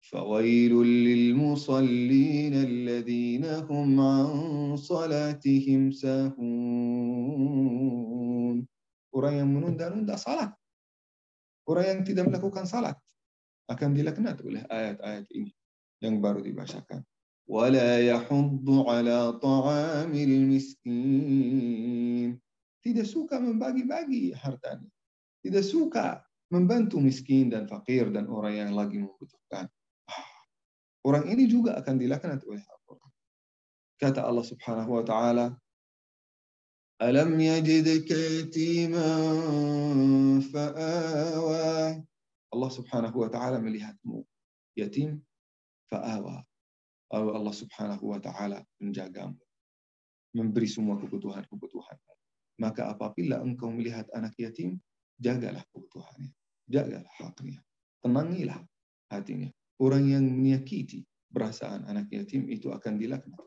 fawailul lil musallin alladhina hum an salatihim sahun. Orang yang menunda-nunda salat, orang yang tidak melakukan salat akan dilaknat oleh ayat-ayat ini yang baru dibacakan. Wala yahuddu ala ta'amil miskin. Tidak suka membagi-bagi hartanya. Tidak suka membantu miskin dan fakir dan orang yang lagi membutuhkan. Orang ini juga akan dilaknat oleh Al-Quran. Kata Allah Subhanahu wa taala, "Alam yajidka yatiman fa'awa." Allah Subhanahu wa taala melihatmu yatim fa'awa. Allah Subhanahu wa taala menjagamu, memberi semua kebutuhan-kebutuhanmu. Maka apabila engkau melihat anak yatim, jagalah kebutuhannya, jagalah haknya, tenangilah hatinya. orang yang menyakiti perasaan anak yatim itu akan dilaknat.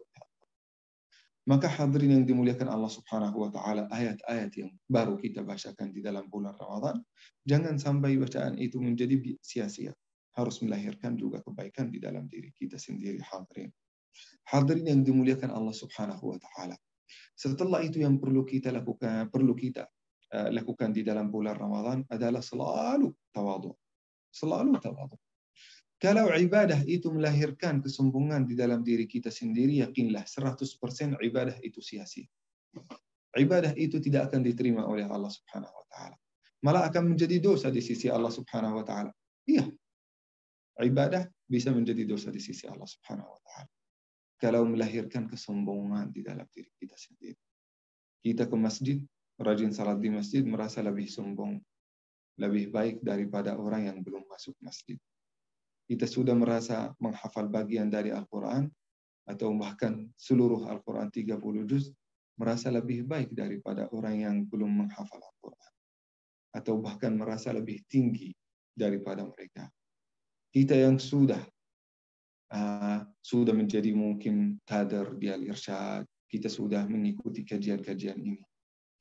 Maka hadirin yang dimuliakan Allah Subhanahu wa taala, ayat-ayat yang baru kita bacakan di dalam bulan Ramadan, jangan sampai bacaan itu menjadi sia-sia. Harus melahirkan juga kebaikan di dalam diri kita sendiri, hadirin. Hadirin yang dimuliakan Allah Subhanahu wa taala. Setelah itu yang perlu kita lakukan di dalam bulan Ramadan adalah selalu tawadhu. Selalu tawadhu. Kalau ibadah itu melahirkan kesombongan di dalam diri kita sendiri, yakinlah 100% ibadah itu sia-sia. Ibadah itu tidak akan diterima oleh Allah Subhanahu wa taala. Malah akan menjadi dosa di sisi Allah Subhanahu wa taala. Iya. Ibadah bisa menjadi dosa di sisi Allah Subhanahu wa taala kalau melahirkan kesombongan di dalam diri kita sendiri. Kita ke masjid, rajin salat di masjid, merasa lebih sombong, lebih baik daripada orang yang belum masuk masjid. Kita sudah merasa menghafal bagian dari Al-Quran, atau bahkan seluruh Al-Quran 30 juz, merasa lebih baik daripada orang yang belum menghafal Al-Quran. Atau bahkan merasa lebih tinggi daripada mereka. Kita yang sudah menjadi mungkin kader di Al-Irsyad, kita sudah mengikuti kajian-kajian ini.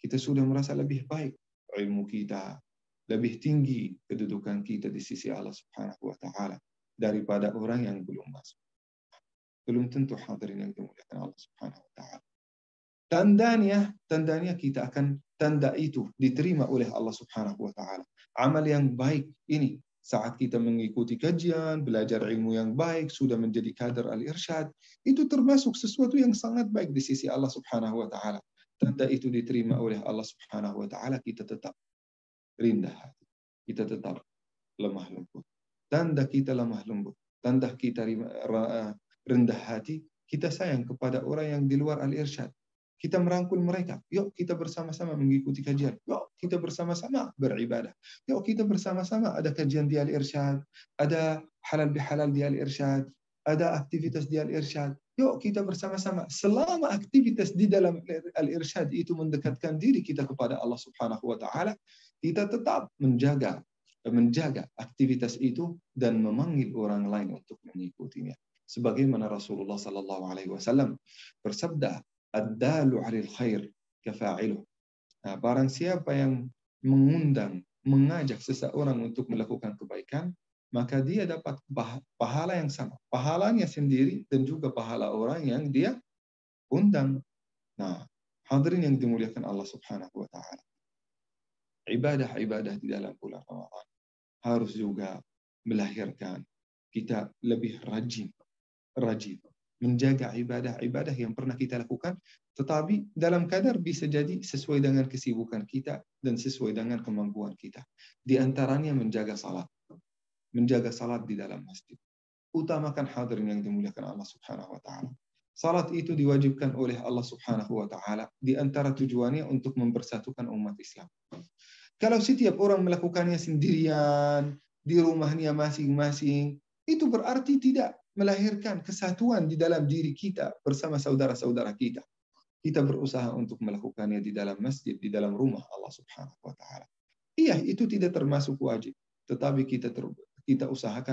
Kita sudah merasa lebih baik ilmu kita, lebih tinggi kedudukan kita di sisi Allah Subhanahu wa taala daripada orang yang belum masuk. Belum tentu hadirin yang dimuliakan Allah Subhanahu wa taala. Tandanya kita akan tanda itu diterima oleh Allah Subhanahu wa taala. Amal yang baik ini saat kita mengikuti kajian, belajar ilmu yang baik, sudah menjadi kader al-irsyad, itu termasuk sesuatu yang sangat baik di sisi Allah Subhanahu wa taala. Tanda itu diterima oleh Allah Subhanahu wa taala, kita tetap rendah hati. Kita tetap lemah lembut. Tanda kita lemah lembut, tanda kita rendah hati, kita sayang kepada orang yang di luar al-irsyad. Kita merangkul mereka. Yuk kita bersama-sama mengikuti kajian. Yuk kita bersama-sama beribadah. Yuk kita bersama-sama ada kajian di al-irsyad, ada halal bihalal di al-irsyad, ada aktivitas di al-irsyad. Yuk kita bersama-sama. Selama aktivitas di dalam al-irsyad itu mendekatkan diri kita kepada Allah Subhanahu wa taala, kita tetap menjaga aktivitas itu dan memanggil orang lain untuk mengikutinya. Sebagaimana Rasulullah sallallahu alaihi wasallam bersabda, "Ad-dalu 'alal khair kafa'iluh." Nah, barang siapa yang mengajak seseorang untuk melakukan kebaikan, maka dia dapat pahala yang sama. Pahalanya sendiri dan juga pahala orang yang dia undang. Nah, hadirin yang dimuliakan Allah Subhanahu wa taala. Ibadah-ibadah di dalam bulan Ramadan harus juga melahirkan kita lebih rajin menjaga ibadah-ibadah yang pernah kita lakukan, tetapi dalam kadar bisa jadi sesuai dengan kesibukan kita dan sesuai dengan kemampuan kita. Di antaranya menjaga salat di dalam masjid. Utamakan hadirin yang dimuliakan Allah Subhanahu wa taala. Salat itu diwajibkan oleh Allah Subhanahu wa taala, di antara tujuannya untuk mempersatukan umat Islam. Kalau setiap orang melakukannya sendirian, di rumahnya masing-masing, itu berarti tidak melahirkan kesatuan di dalam diri kita bersama saudara-saudara kita. Kita berusaha untuk melakukannya di dalam masjid, di dalam rumah Allah Subhanahu wa taala. Iya, itu tidak termasuk wajib, tetapi kita usaha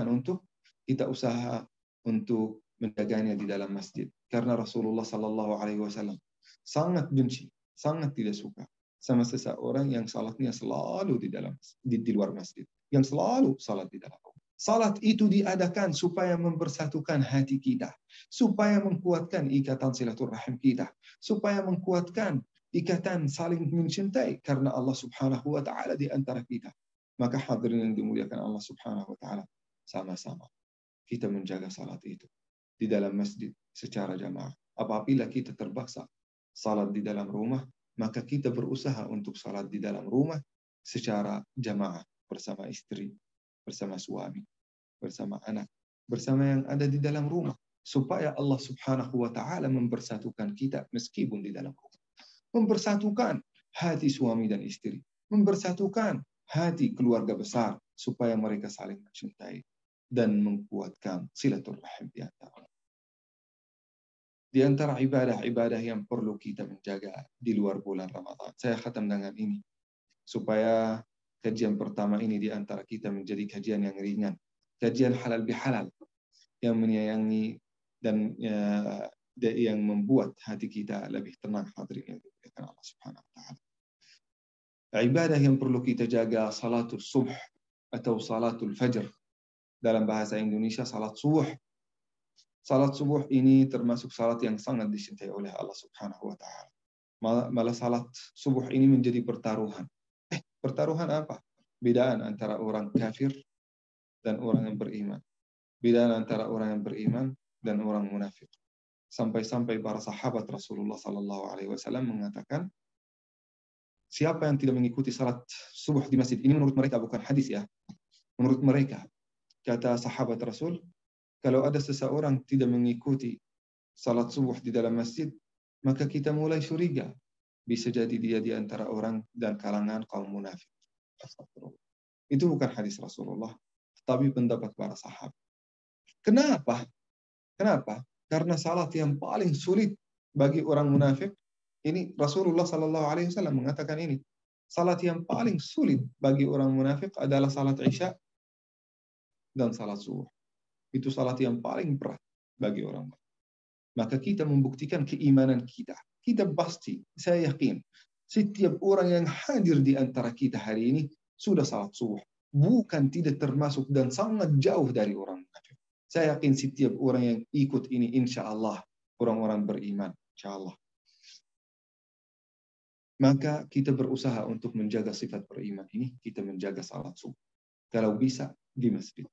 untuk menjaganya di dalam masjid. Karena Rasulullah sallallahu alaihi wasallam sangat benci, sangat tidak suka sama seseorang yang salatnya selalu di luar masjid, yang selalu salat di dalam rumah. Salat itu diadakan supaya mempersatukan hati kita, supaya menguatkan ikatan silaturahim kita, supaya menguatkan ikatan saling mencintai karena Allah Subhanahu wa taala di antara kita. Maka hadirin yang dimuliakan Allah Subhanahu wa taala, sama-sama kita menjaga salat itu di dalam masjid secara jamaah. Apabila kita terpaksa salat di dalam rumah, maka kita berusaha untuk salat di dalam rumah secara jamaah bersama istri, bersama suami, bersama anak, bersama yang ada di dalam rumah, supaya Allah Subhanahu wa taala mempersatukan kita meskipun di dalam rumah. Mempersatukan hati suami dan istri, mempersatukan hati keluarga besar supaya mereka saling mencintai dan menguatkan silaturahim di antara. Di antara ibadah-ibadah yang perlu kita menjaga di luar bulan Ramadan. Saya khatam dengan ini supaya kajian pertama ini di antara kita menjadi kajian yang ringan, kajian halal bihalal, yang menyayangi, dan yang membuat hati kita lebih tenang. Hadirin yang dimuliakan Allah Subhanahu wa taala. Ibadah yang perlu kita jaga salatul subh atau salatul fajr. Dalam bahasa Indonesia salat subuh. Salat subuh ini termasuk salat yang sangat dicintai oleh Allah Subhanahu wa taala. Malah salat subuh ini menjadi pertaruhan. Pertaruhan apa? Bedaan antara orang kafir dan orang yang beriman. Bedaan antara orang yang beriman dan orang munafik. Sampai-sampai para sahabat Rasulullah sallallahu alaihi wasallam mengatakan, siapa yang tidak mengikuti salat subuh di masjid, ini menurut mereka, bukan hadis ya. Menurut mereka, kata sahabat Rasul, kalau ada seseorang tidak mengikuti salat subuh di dalam masjid, maka kita mulai curiga. Bisa jadi dia di antara orang dan kalangan kaum munafik. Itu bukan hadis Rasulullah, tapi pendapat para sahabat. Kenapa? Kenapa? Karena salat yang paling sulit bagi orang munafik, ini Rasulullah sallallahu alaihi wasallam mengatakan ini. Salat yang paling sulit bagi orang munafik adalah salat Isya dan salat subuh. Itu salat yang paling berat bagi orang munafik. Maka kita membuktikan keimanan kita. Kita pasti, saya yakin, setiap orang yang hadir di antara kita hari ini sudah salat subuh. Bukan tidak termasuk dan sangat jauh dari orang munafik. Saya yakin setiap orang yang ikut ini insya Allah orang-orang beriman. Insya Allah. Maka kita berusaha untuk menjaga sifat beriman ini. Kita menjaga salat subuh. Kalau bisa di masjid.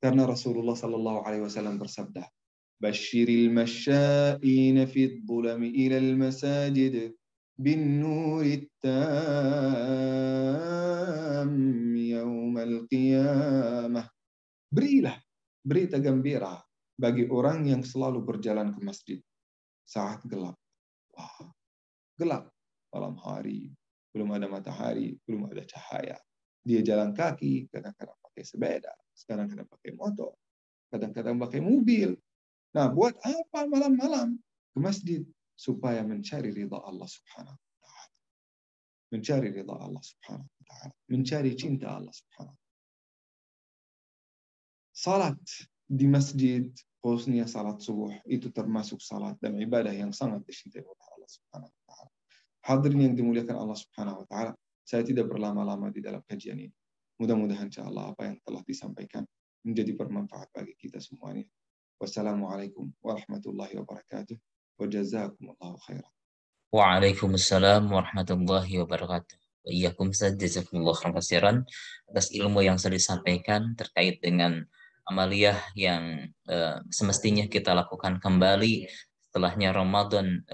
Karena Rasulullah sallallahu alaihi wasallam bersabda, "Basyiril masya'ina fid dhulami ilal masajid bin nurit tam yaumal qiyamah." Berilah berita gembira bagi orang yang selalu berjalan ke masjid saat gelap. Wah, gelap malam hari, belum ada matahari, belum ada cahaya. Dia jalan kaki, kadang-kadang pakai sepeda, kadang-kadang pakai motor, kadang-kadang pakai mobil. Nah, buat apa malam-malam ke masjid? Supaya mencari ridha Allah Subhanahu wa taala. Mencari ridha Allah Subhanahu wa taala, mencari cinta Allah Subhanahu wa taala. Salat di masjid, khususnya salat subuh, itu termasuk salat dan ibadah yang sangat dicintai oleh Allah Subhanahu wa taala. Hadirin yang dimuliakan Allah Subhanahu wa taala, saya tidak berlama-lama di dalam kajian ini. Mudah-mudahan insyaallah apa yang telah disampaikan menjadi bermanfaat bagi kita semuanya. Wassalamualaikum warahmatullahi wabarakatuh. Wa jazakumullahu khairan. Waalaikumsalam warahmatullahi wabarakatuh. Iyyakum jazakumullahu khairan atas ilmu yang sudah disampaikan terkait dengan amaliyah yang semestinya kita lakukan kembali setelahnya Ramadan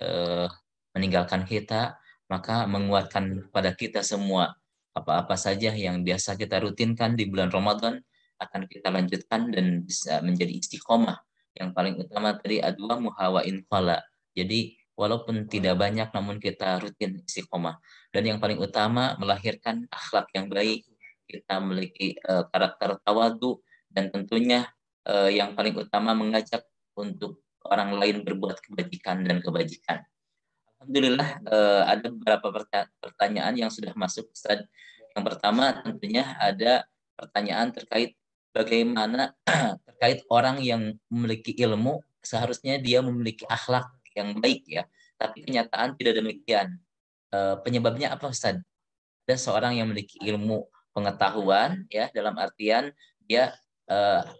meninggalkan kita, maka menguatkan pada kita semua apa-apa saja yang biasa kita rutinkan di bulan Ramadan akan kita lanjutkan dan bisa menjadi istiqomah. Yang paling utama tadi adwa muhawain qala. Jadi walaupun tidak banyak namun kita rutin istiqomah. Dan yang paling utama melahirkan akhlak yang baik. Kita memiliki karakter tawadu dan tentunya yang paling utama mengajak untuk orang lain berbuat kebajikan dan kebajikan. Alhamdulillah ada beberapa pertanyaan yang sudah masuk, Ustaz. Yang pertama tentunya ada pertanyaan terkait bagaimana terkait orang yang memiliki ilmu seharusnya dia memiliki akhlak yang baik ya, tapi kenyataan tidak demikian. Penyebabnya apa, Ustaz? Ada seorang yang memiliki ilmu pengetahuan ya, dalam artian dia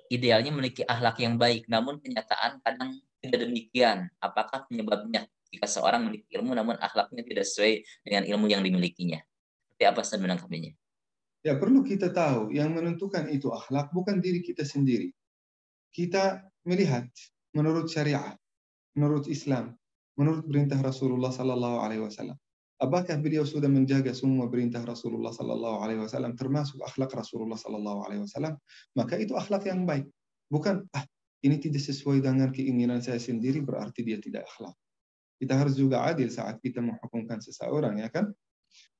idealnya memiliki akhlak yang baik, namun kenyataan kadang tidak demikian. Apakah penyebabnya jika seorang memiliki ilmu namun akhlaknya tidak sesuai dengan ilmu yang dimilikinya? Seperti apa Ustaz menanggapinya? Ya, perlu kita tahu yang menentukan itu akhlak bukan diri kita sendiri. Kita melihat menurut syariat, menurut Islam, menurut perintah Rasulullah sallallahu alaihi wasallam. Apakah beliau sudah menjaga semua perintah Rasulullah sallallahu alaihi wasallam termasuk akhlak Rasulullah sallallahu alaihi wasallam? Maka itu akhlak yang baik. Bukan ini tidak sesuai dengan keinginan saya sendiri berarti dia tidak akhlak. Kita harus juga adil saat kita menghukumkan seseorang, ya kan?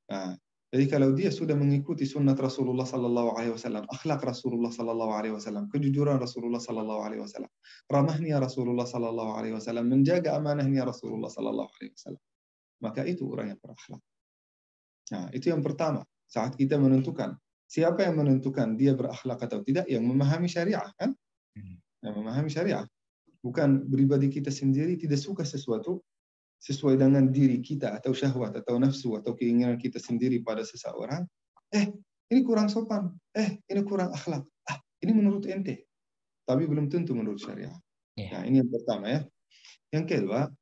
Nah, jadi kalau dia sudah mengikuti sunnat Rasulullah sallallahu alaihi wasallam, akhlak Rasulullah sallallahu alaihi wasallam, kejujuran Rasulullah sallallahu alaihi wasallam, ramahnya Rasulullah sallallahu alaihi wasallam, menjaga amanahnya Rasulullah sallallahu alaihi wasallam, maka itu orang yang berakhlak. Nah, itu yang pertama. Saat kita menentukan siapa yang menentukan dia berakhlak atau tidak, yang memahami syariah, kan? memahami syariat. Bukan pribadi kita sendiri tidak suka sesuatu sesuai dengan diri kita atau syahwat atau nafsu atau keinginan kita sendiri pada seseorang. Ini kurang sopan. Ini kurang akhlak. Ini menurut ente. Tapi belum tentu menurut syariat. Nah, ini yang pertama ya. Yang kedua,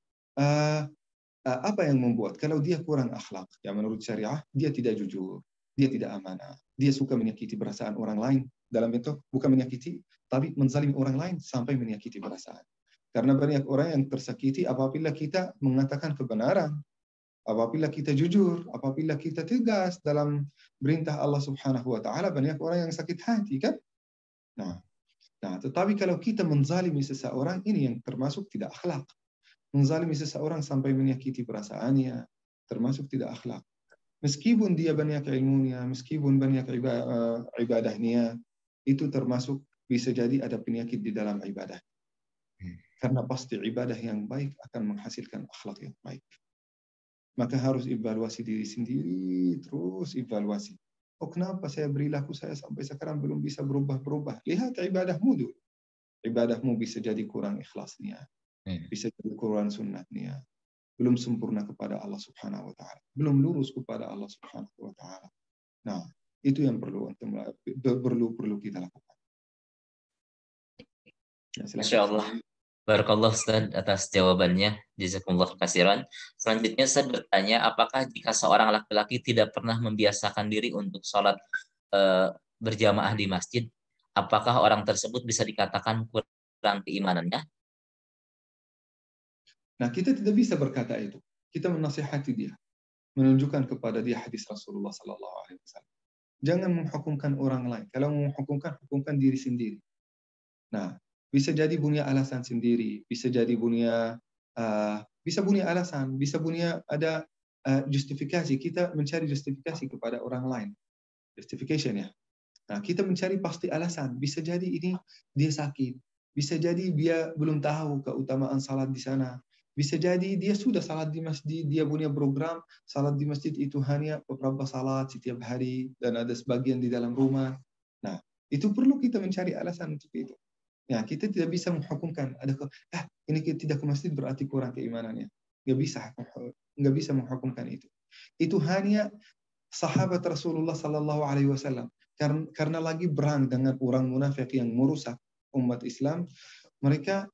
apa yang membuat kalau dia kurang akhlak, ya menurut syariah, dia tidak jujur, dia tidak amanah, dia suka menyakiti perasaan orang lain dalam bentuk bukan menyakiti, tapi menzalimi orang lain sampai menyakiti perasaan. Karena banyak orang yang tersakiti apabila kita mengatakan kebenaran, apabila kita jujur, apabila kita tegas dalam perintah Allah Subhanahu wa taala, banyak orang yang sakit hati kan? Nah, tetapi kalau kita menzalimi seseorang, ini yang termasuk tidak akhlak. Menzalimi seseorang sampai menyakiti perasaannya, termasuk tidak akhlak. Meskipun dia banyak ilmunya, meskipun banyak ibadahnya, itu termasuk bisa jadi ada penyakit di dalam ibadah. Karena pasti ibadah yang baik akan menghasilkan akhlak yang baik. Maka harus evaluasi diri sendiri, terus evaluasi. Kenapa saya perilaku saya sampai sekarang belum bisa berubah-berubah? Lihat ibadahmu dulu. Ibadahmu bisa jadi kurang ikhlasnya, bisa jadi kurang sunnahnya, belum sempurna kepada Allah Subhanahu wa taala, belum lurus kepada Allah Subhanahu wa taala. Nah, itu yang perlu kita lakukan. Masya Allah. Barakallah Ustaz atas jawabannya. Jazakumullah khairan. Selanjutnya Ustaz bertanya, apakah jika seorang laki-laki tidak pernah membiasakan diri untuk sholat berjamaah di masjid, apakah orang tersebut bisa dikatakan kurang keimanannya? Nah, kita tidak bisa berkata itu. Kita menasihati dia, menunjukkan kepada dia hadis Rasulullah Sallallahu Alaihi Wasallam. Jangan menghukumkan orang lain. Kalau menghukumkan, hukumkan diri sendiri. Nah, bisa jadi punya alasan sendiri, bisa jadi punya alasan, bisa punya ada justifikasi. Kita mencari justifikasi kepada orang lain, justification ya. Nah, kita mencari pasti alasan. Bisa jadi ini dia sakit, bisa jadi dia belum tahu keutamaan salat di sana, bisa jadi dia sudah salat di masjid, dia punya program salat di masjid itu hanya beberapa salat setiap hari dan ada sebagian di dalam rumah. Nah, itu perlu kita mencari alasan untuk itu. Ya, kita tidak bisa menghukumkan. Ini tidak ke masjid berarti kurang keimanannya. Nggak bisa menghukumkan itu. Itu hanya sahabat Rasulullah Sallallahu Alaihi Wasallam. Karena lagi berang dengan orang munafik yang merusak umat Islam, mereka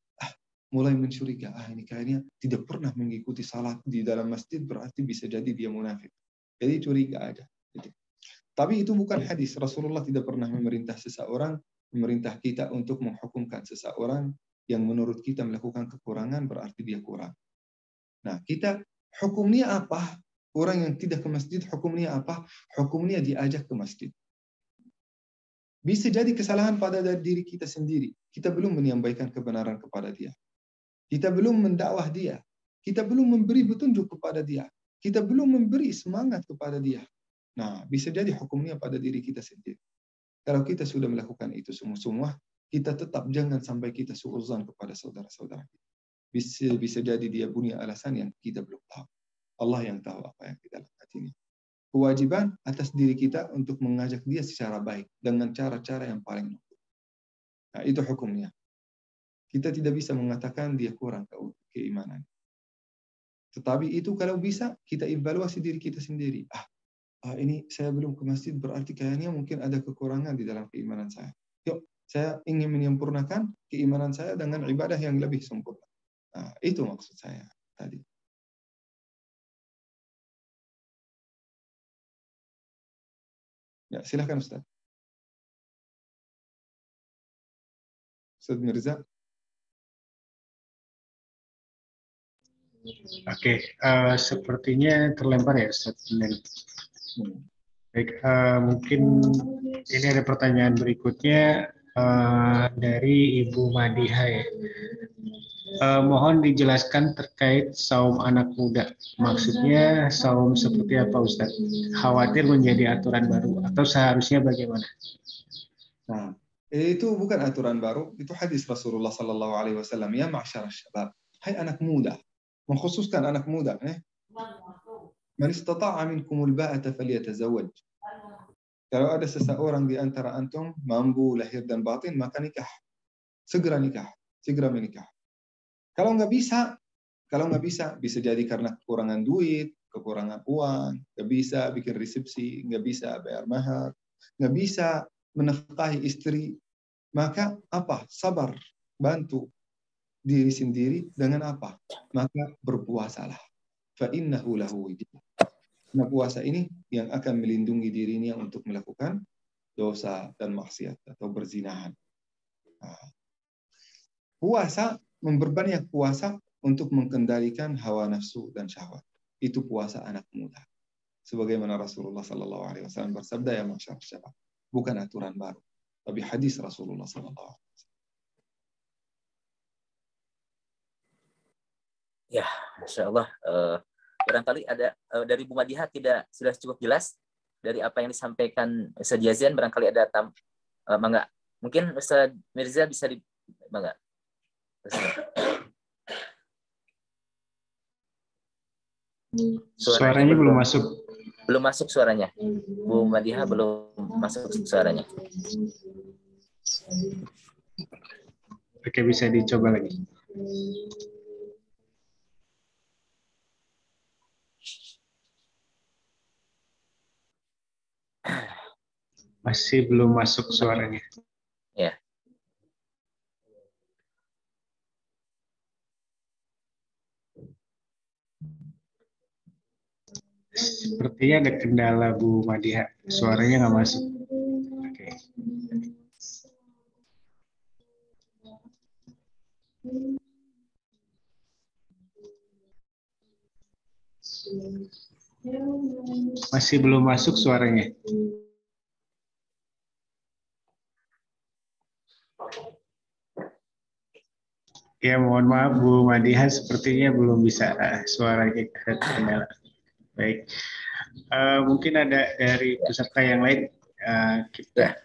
mulai mencuriga. Ini kayaknya tidak pernah mengikuti salat di dalam masjid, berarti bisa jadi dia munafik. Jadi curiga aja. Tapi itu bukan hadis. Rasulullah tidak pernah memerintah kita untuk menghukumkan seseorang yang menurut kita melakukan kekurangan berarti dia kurang. Nah, kita hukumnya apa? Orang yang tidak ke masjid hukumnya apa? Hukumnya diajak ke masjid. Bisa jadi kesalahan pada diri kita sendiri. Kita belum menyampaikan kebenaran kepada dia. Kita belum mendakwah dia. Kita belum memberi petunjuk kepada dia. Kita belum memberi semangat kepada dia. Nah, bisa jadi hukumnya pada diri kita sendiri. Kalau kita sudah melakukan itu semua, kita tetap jangan sampai kita suudzon kepada saudara-saudara kita. Bisa jadi dia punya alasan yang kita belum tahu. Allah yang tahu apa yang kita lakukan ini. Kewajiban atas diri kita untuk mengajak dia secara baik dengan cara-cara yang paling lembut. Nah, itu hukumnya. Kita tidak bisa mengatakan dia kurang keimanan. Tetapi itu kalau bisa kita evaluasi diri kita sendiri. Ini saya belum ke masjid berarti kayaknya mungkin ada kekurangan di dalam keimanan saya. Yuk, saya ingin menyempurnakan keimanan saya dengan ibadah yang lebih sempurna. Nah, itu maksud saya tadi. Ya, silakan Ustaz. Ustaz Mirza. Oke, sepertinya terlempar ya Ustaz. Baik, mungkin ini ada pertanyaan berikutnya dari Ibu Madiha ya. Mohon dijelaskan terkait saum anak muda. Maksudnya saum seperti apa Ustaz? Khawatir menjadi aturan baru atau seharusnya bagaimana? Nah, itu bukan aturan baru, itu hadis Rasulullah Sallallahu Alaihi Wasallam. Ya ma'syar syabab, hai anak muda, mengkhususkan anak muda. Man istata'a minkumul ba'ata falyatazawwaj. Kalau ada seseorang di antara antum mampu lahir dan batin, maka nikah. segera nikah, segera menikah. Kalau nggak bisa bisa jadi karena kekurangan duit, kekurangan uang, nggak bisa bikin resepsi, nggak bisa bayar mahar, nggak bisa menafkahi istri, maka apa? Sabar, bantu diri sendiri dengan apa? Maka berpuasalah. Fa innahu lahu wijah. Nah, puasa ini yang akan melindungi dirinya untuk melakukan dosa dan maksiat atau berzinahan. Nah, puasa, memperbanyak puasa untuk mengendalikan hawa nafsu dan syahwat. Itu puasa anak muda. Sebagaimana Rasulullah Sallallahu Alaihi Wasallam bersabda, ya masyarakat syabab, bukan aturan baru, tapi hadis Rasulullah Sallallahu Alaihi Wasallam. Ya, Masya Allah. Barangkali ada dari Bu Madiha sudah cukup jelas dari apa yang disampaikan Ustaz Yazian. Barangkali ada mangga. Mungkin Ustaz Mirza bisa mangga. Suaranya belum masuk. Belum masuk suaranya. Bu Madiha belum masuk suaranya. Oke, bisa dicoba lagi. Masih belum masuk suaranya. Ya. Sepertinya ada kendala Bu Madiha. Suaranya nggak masuk. Oke. Masih belum masuk suaranya. Ya, mohon maaf Bu Madiha, sepertinya belum bisa suaranya ada kendala. Baik, mungkin ada dari peserta yang lain. Kita.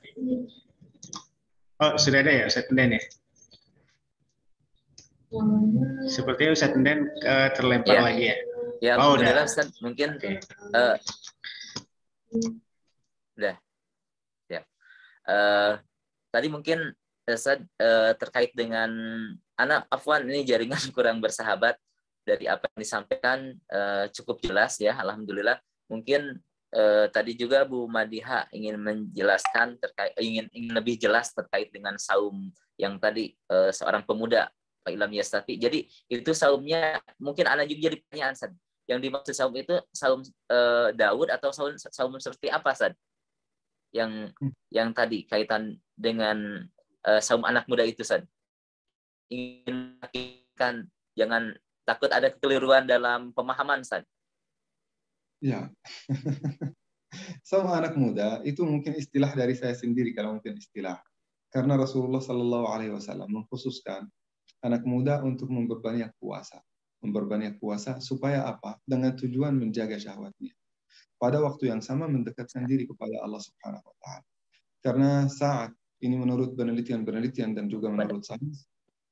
Oh, sudah ada ya Ustaz Tenden ya? Sepertinya Ustaz Tenden terlempar lagi ya? Ya, alhamdulillah Ustaz. Mungkin udah. Ya. Tadi mungkin Ustaz terkait dengan afwan, ini jaringan kurang bersahabat. Dari apa yang disampaikan cukup jelas ya, alhamdulillah. Mungkin tadi juga Bu Madiha ingin menjelaskan ingin lebih jelas terkait dengan saum yang tadi seorang pemuda Pak Ilham Yastati. Jadi itu saumnya mungkin anak juga jadi pertanyaan, Sad. Yang dimaksud saum itu saum Daud atau saum seperti apa, Sad? Yang tadi kaitan dengan saum anak muda itu, Sad. Ingin memastikan jangan takut ada kekeliruan dalam pemahaman, Ustaz. Ya. Sama anak muda itu mungkin istilah dari saya sendiri kalau mungkin istilah. Karena Rasulullah Sallallahu Alaihi Wasallam mengkhususkan anak muda untuk memperbanyak puasa. Memperbanyak puasa supaya apa? Dengan tujuan menjaga syahwatnya. Pada waktu yang sama mendekatkan diri kepada Allah Subhanahu Wa Taala. Karena saat ini menurut penelitian dan juga menurut sains,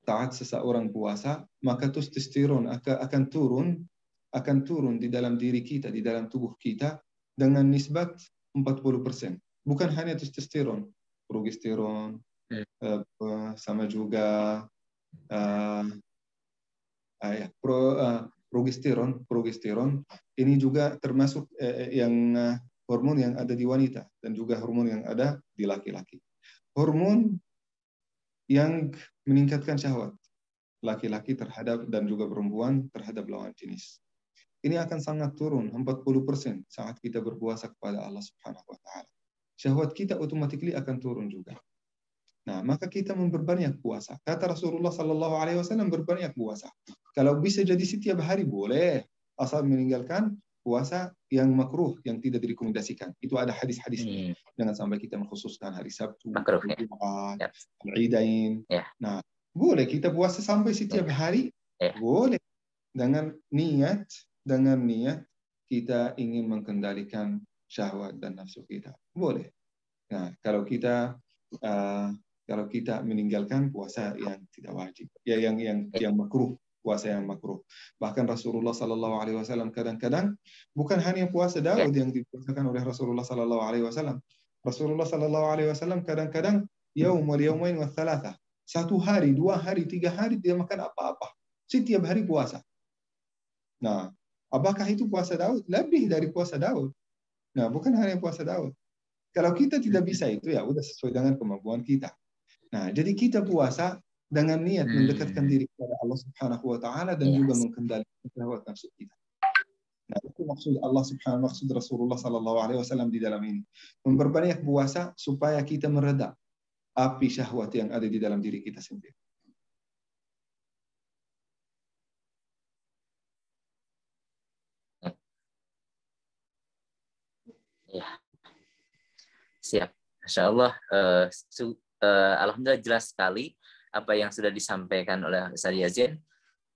saat seseorang puasa, maka testosteron akan turun di dalam diri kita, di dalam tubuh kita dengan nisbat 40%. Bukan hanya testosteron, progesteron, sama juga progesteron. Ini juga termasuk hormon yang ada di wanita dan juga hormon yang ada di laki-laki. Hormon yang meningkatkan syahwat laki-laki terhadap dan juga perempuan terhadap lawan jenis. Ini akan sangat turun 40% saat kita berpuasa kepada Allah Subhanahu wa taala. Syahwat kita automatically akan turun juga. Nah, maka kita memperbanyak puasa. Kata Rasulullah Sallallahu Alaihi Wasallam berbanyak puasa. Kalau bisa jadi setiap hari boleh, asal meninggalkan puasa yang makruh, yang tidak direkomendasikan. Itu ada hadis-hadisnya. Jangan sampai kita mengkhususkan hari Sabtu, Jumat, Al-Idain. Nah, boleh kita puasa sampai setiap hari, boleh dengan niat kita ingin mengendalikan syahwat dan nafsu kita, boleh. Nah, kalau kita meninggalkan puasa yang tidak wajib, ya yang makruh. Puasa yang makruh. Bahkan Rasulullah Sallallahu Alaihi Wasallam kadang-kadang bukan hanya puasa Daud yang dipuasakan oleh Rasulullah Sallallahu Alaihi Wasallam. Rasulullah Sallallahu Alaihi Wasallam kadang-kadang yaum wal yaumain wa thalatha. 1 hari, 2 hari, 3 hari tidak makan apa-apa. Setiap hari puasa. Nah, apakah itu puasa Daud? Lebih dari puasa Daud. Nah, bukan hanya puasa Daud. Kalau kita tidak bisa itu, ya udah sesuai dengan kemampuan kita. Nah, jadi kita puasa dengan niat mendekatkan diri kepada Allah Subhanahu wa taala dan juga mengendalikan syahwat nafsu kita. Nah, itu maksud Allah Subhanahu, maksud Rasulullah sallallahu alaihi wasallam di dalam ini. Memperbanyak puasa supaya kita meredam api syahwat yang ada di dalam diri kita sendiri. Ya, siap. Masya Allah, alhamdulillah jelas sekali apa yang sudah disampaikan oleh Ustaz Yazin.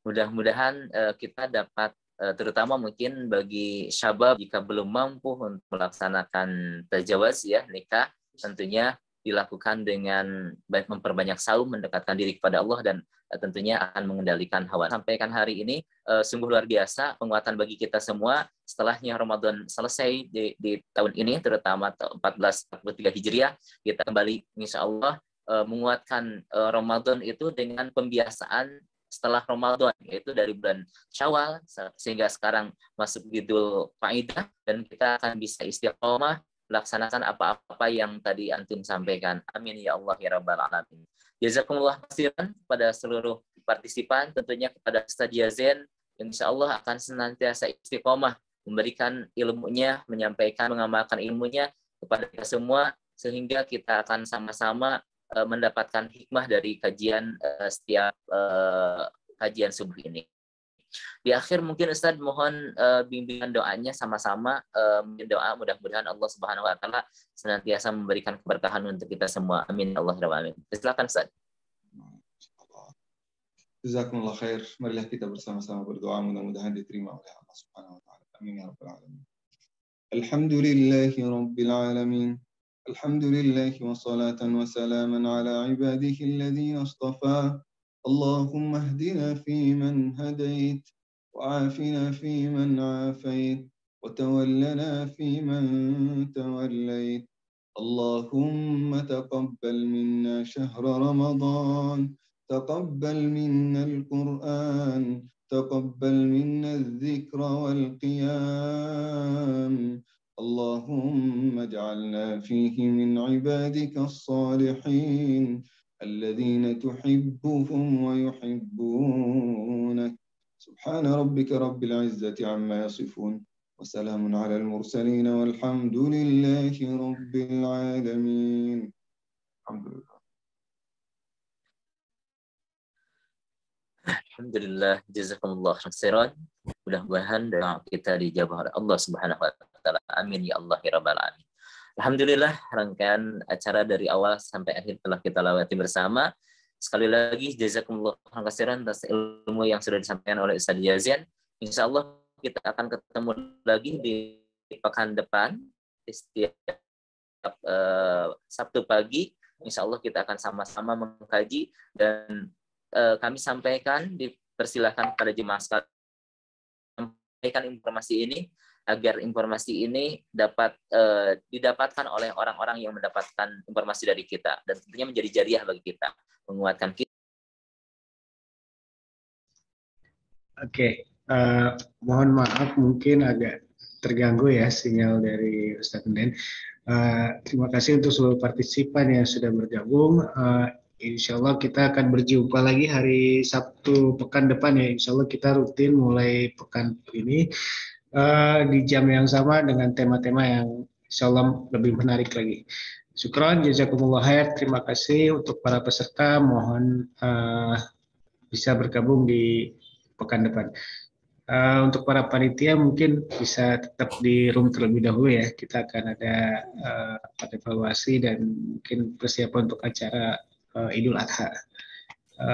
Mudah-mudahan kita dapat, terutama mungkin bagi syabab jika belum mampu untuk melaksanakan tajawuz ya nikah, tentunya dilakukan dengan baik memperbanyak saum, mendekatkan diri kepada Allah, dan tentunya akan mengendalikan hawa. Sampaikan hari ini sungguh luar biasa penguatan bagi kita semua. Setelahnya Ramadan selesai di tahun ini, terutama 1443 Hijriah, kita kembali insya Allah menguatkan Ramadan itu dengan pembiasaan setelah Ramadan, yaitu dari bulan Syawal sehingga sekarang masuk Idul Faidah, dan kita akan bisa istiqomah melaksanakan apa-apa yang tadi antum sampaikan. Amin ya Allah ya rabbal alamin. Jazakumullah khairan kepada seluruh partisipan, tentunya kepada Ustaz Yazin, insya Allah akan senantiasa istiqomah memberikan ilmunya, menyampaikan, mengamalkan ilmunya kepada kita semua, sehingga kita akan sama-sama mendapatkan hikmah dari kajian setiap kajian subuh ini. Di akhir mungkin Ustaz mohon bimbingan doanya sama-sama, doa mudah-mudahan Allah Subhanahu wa taala senantiasa memberikan keberkahan untuk kita semua. Amin ya Allah ya Rabbal alamin. Silakan Ustaz. Jazakumullah khair. Marilah kita bersama-sama berdoa, mudah-mudahan diterima oleh Allah Subhanahu wa taala. Amin ya rabbal alamin. Alhamdulillahi rabbil alamin. الحمد لله وصلاة وسلاما على عباده الذين اصطفى اللهم اهدنا فيمن هديت وعافنا فيمن عافيت وتولنا فيمن توليت اللهم تقبل منا شهر رمضان تقبل منا القرآن تقبل منا الذكر والقيام اللهم اجعلنا فيه من عبادك الصالحين الذين تحبهم ويحبونك سبحان ربك رب العزة عما يصفون وسلام على المرسلين والحمد لله رب العالمين. الحمد لله. Alhamdulillah, jazakumullah khairan. Mudah-mudahan doa kita dijawab oleh Allah Subhanahu wa taala. Amin ya Allah ya rabbal alamin. Alhamdulillah, rangkaian acara dari awal sampai akhir telah kita lewati bersama. Sekali lagi jazakumullah khairan atas ilmu yang sudah disampaikan oleh Ustaz Yazin. Insyaallah kita akan ketemu lagi di pekan depan setiap Sabtu pagi. Insyaallah kita akan sama-sama mengkaji, dan kami sampaikan, dipersilakan kepada jemaah sekalian sampaikan informasi ini agar informasi ini dapat didapatkan oleh orang-orang yang mendapatkan informasi dari kita, dan tentunya menjadi jariah bagi kita, menguatkan kita. Oke, mohon maaf mungkin agak terganggu ya sinyal dari Ustaz Nenden. Terima kasih untuk seluruh partisipan yang sudah bergabung. Insya Allah kita akan berjumpa lagi hari Sabtu pekan depan ya. Insya Allah kita rutin mulai pekan ini di jam yang sama dengan tema-tema yang insya Allah lebih menarik lagi. Syukron, jazakumullah khair. Terima kasih untuk para peserta. Mohon bisa bergabung di pekan depan. Untuk para panitia mungkin bisa tetap di room terlebih dahulu ya. Kita akan ada evaluasi dan mungkin persiapan untuk acara Idul Adha.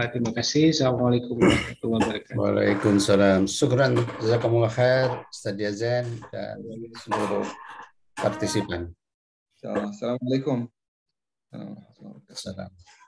Terima kasih. Assalamualaikum warahmatullahi wabarakatuh. Waalaikumsalam. Syukran. Jazakumullah khair, Ustaz Yazin dan seluruh partisipan. Assalamualaikum. Assalamualaikum.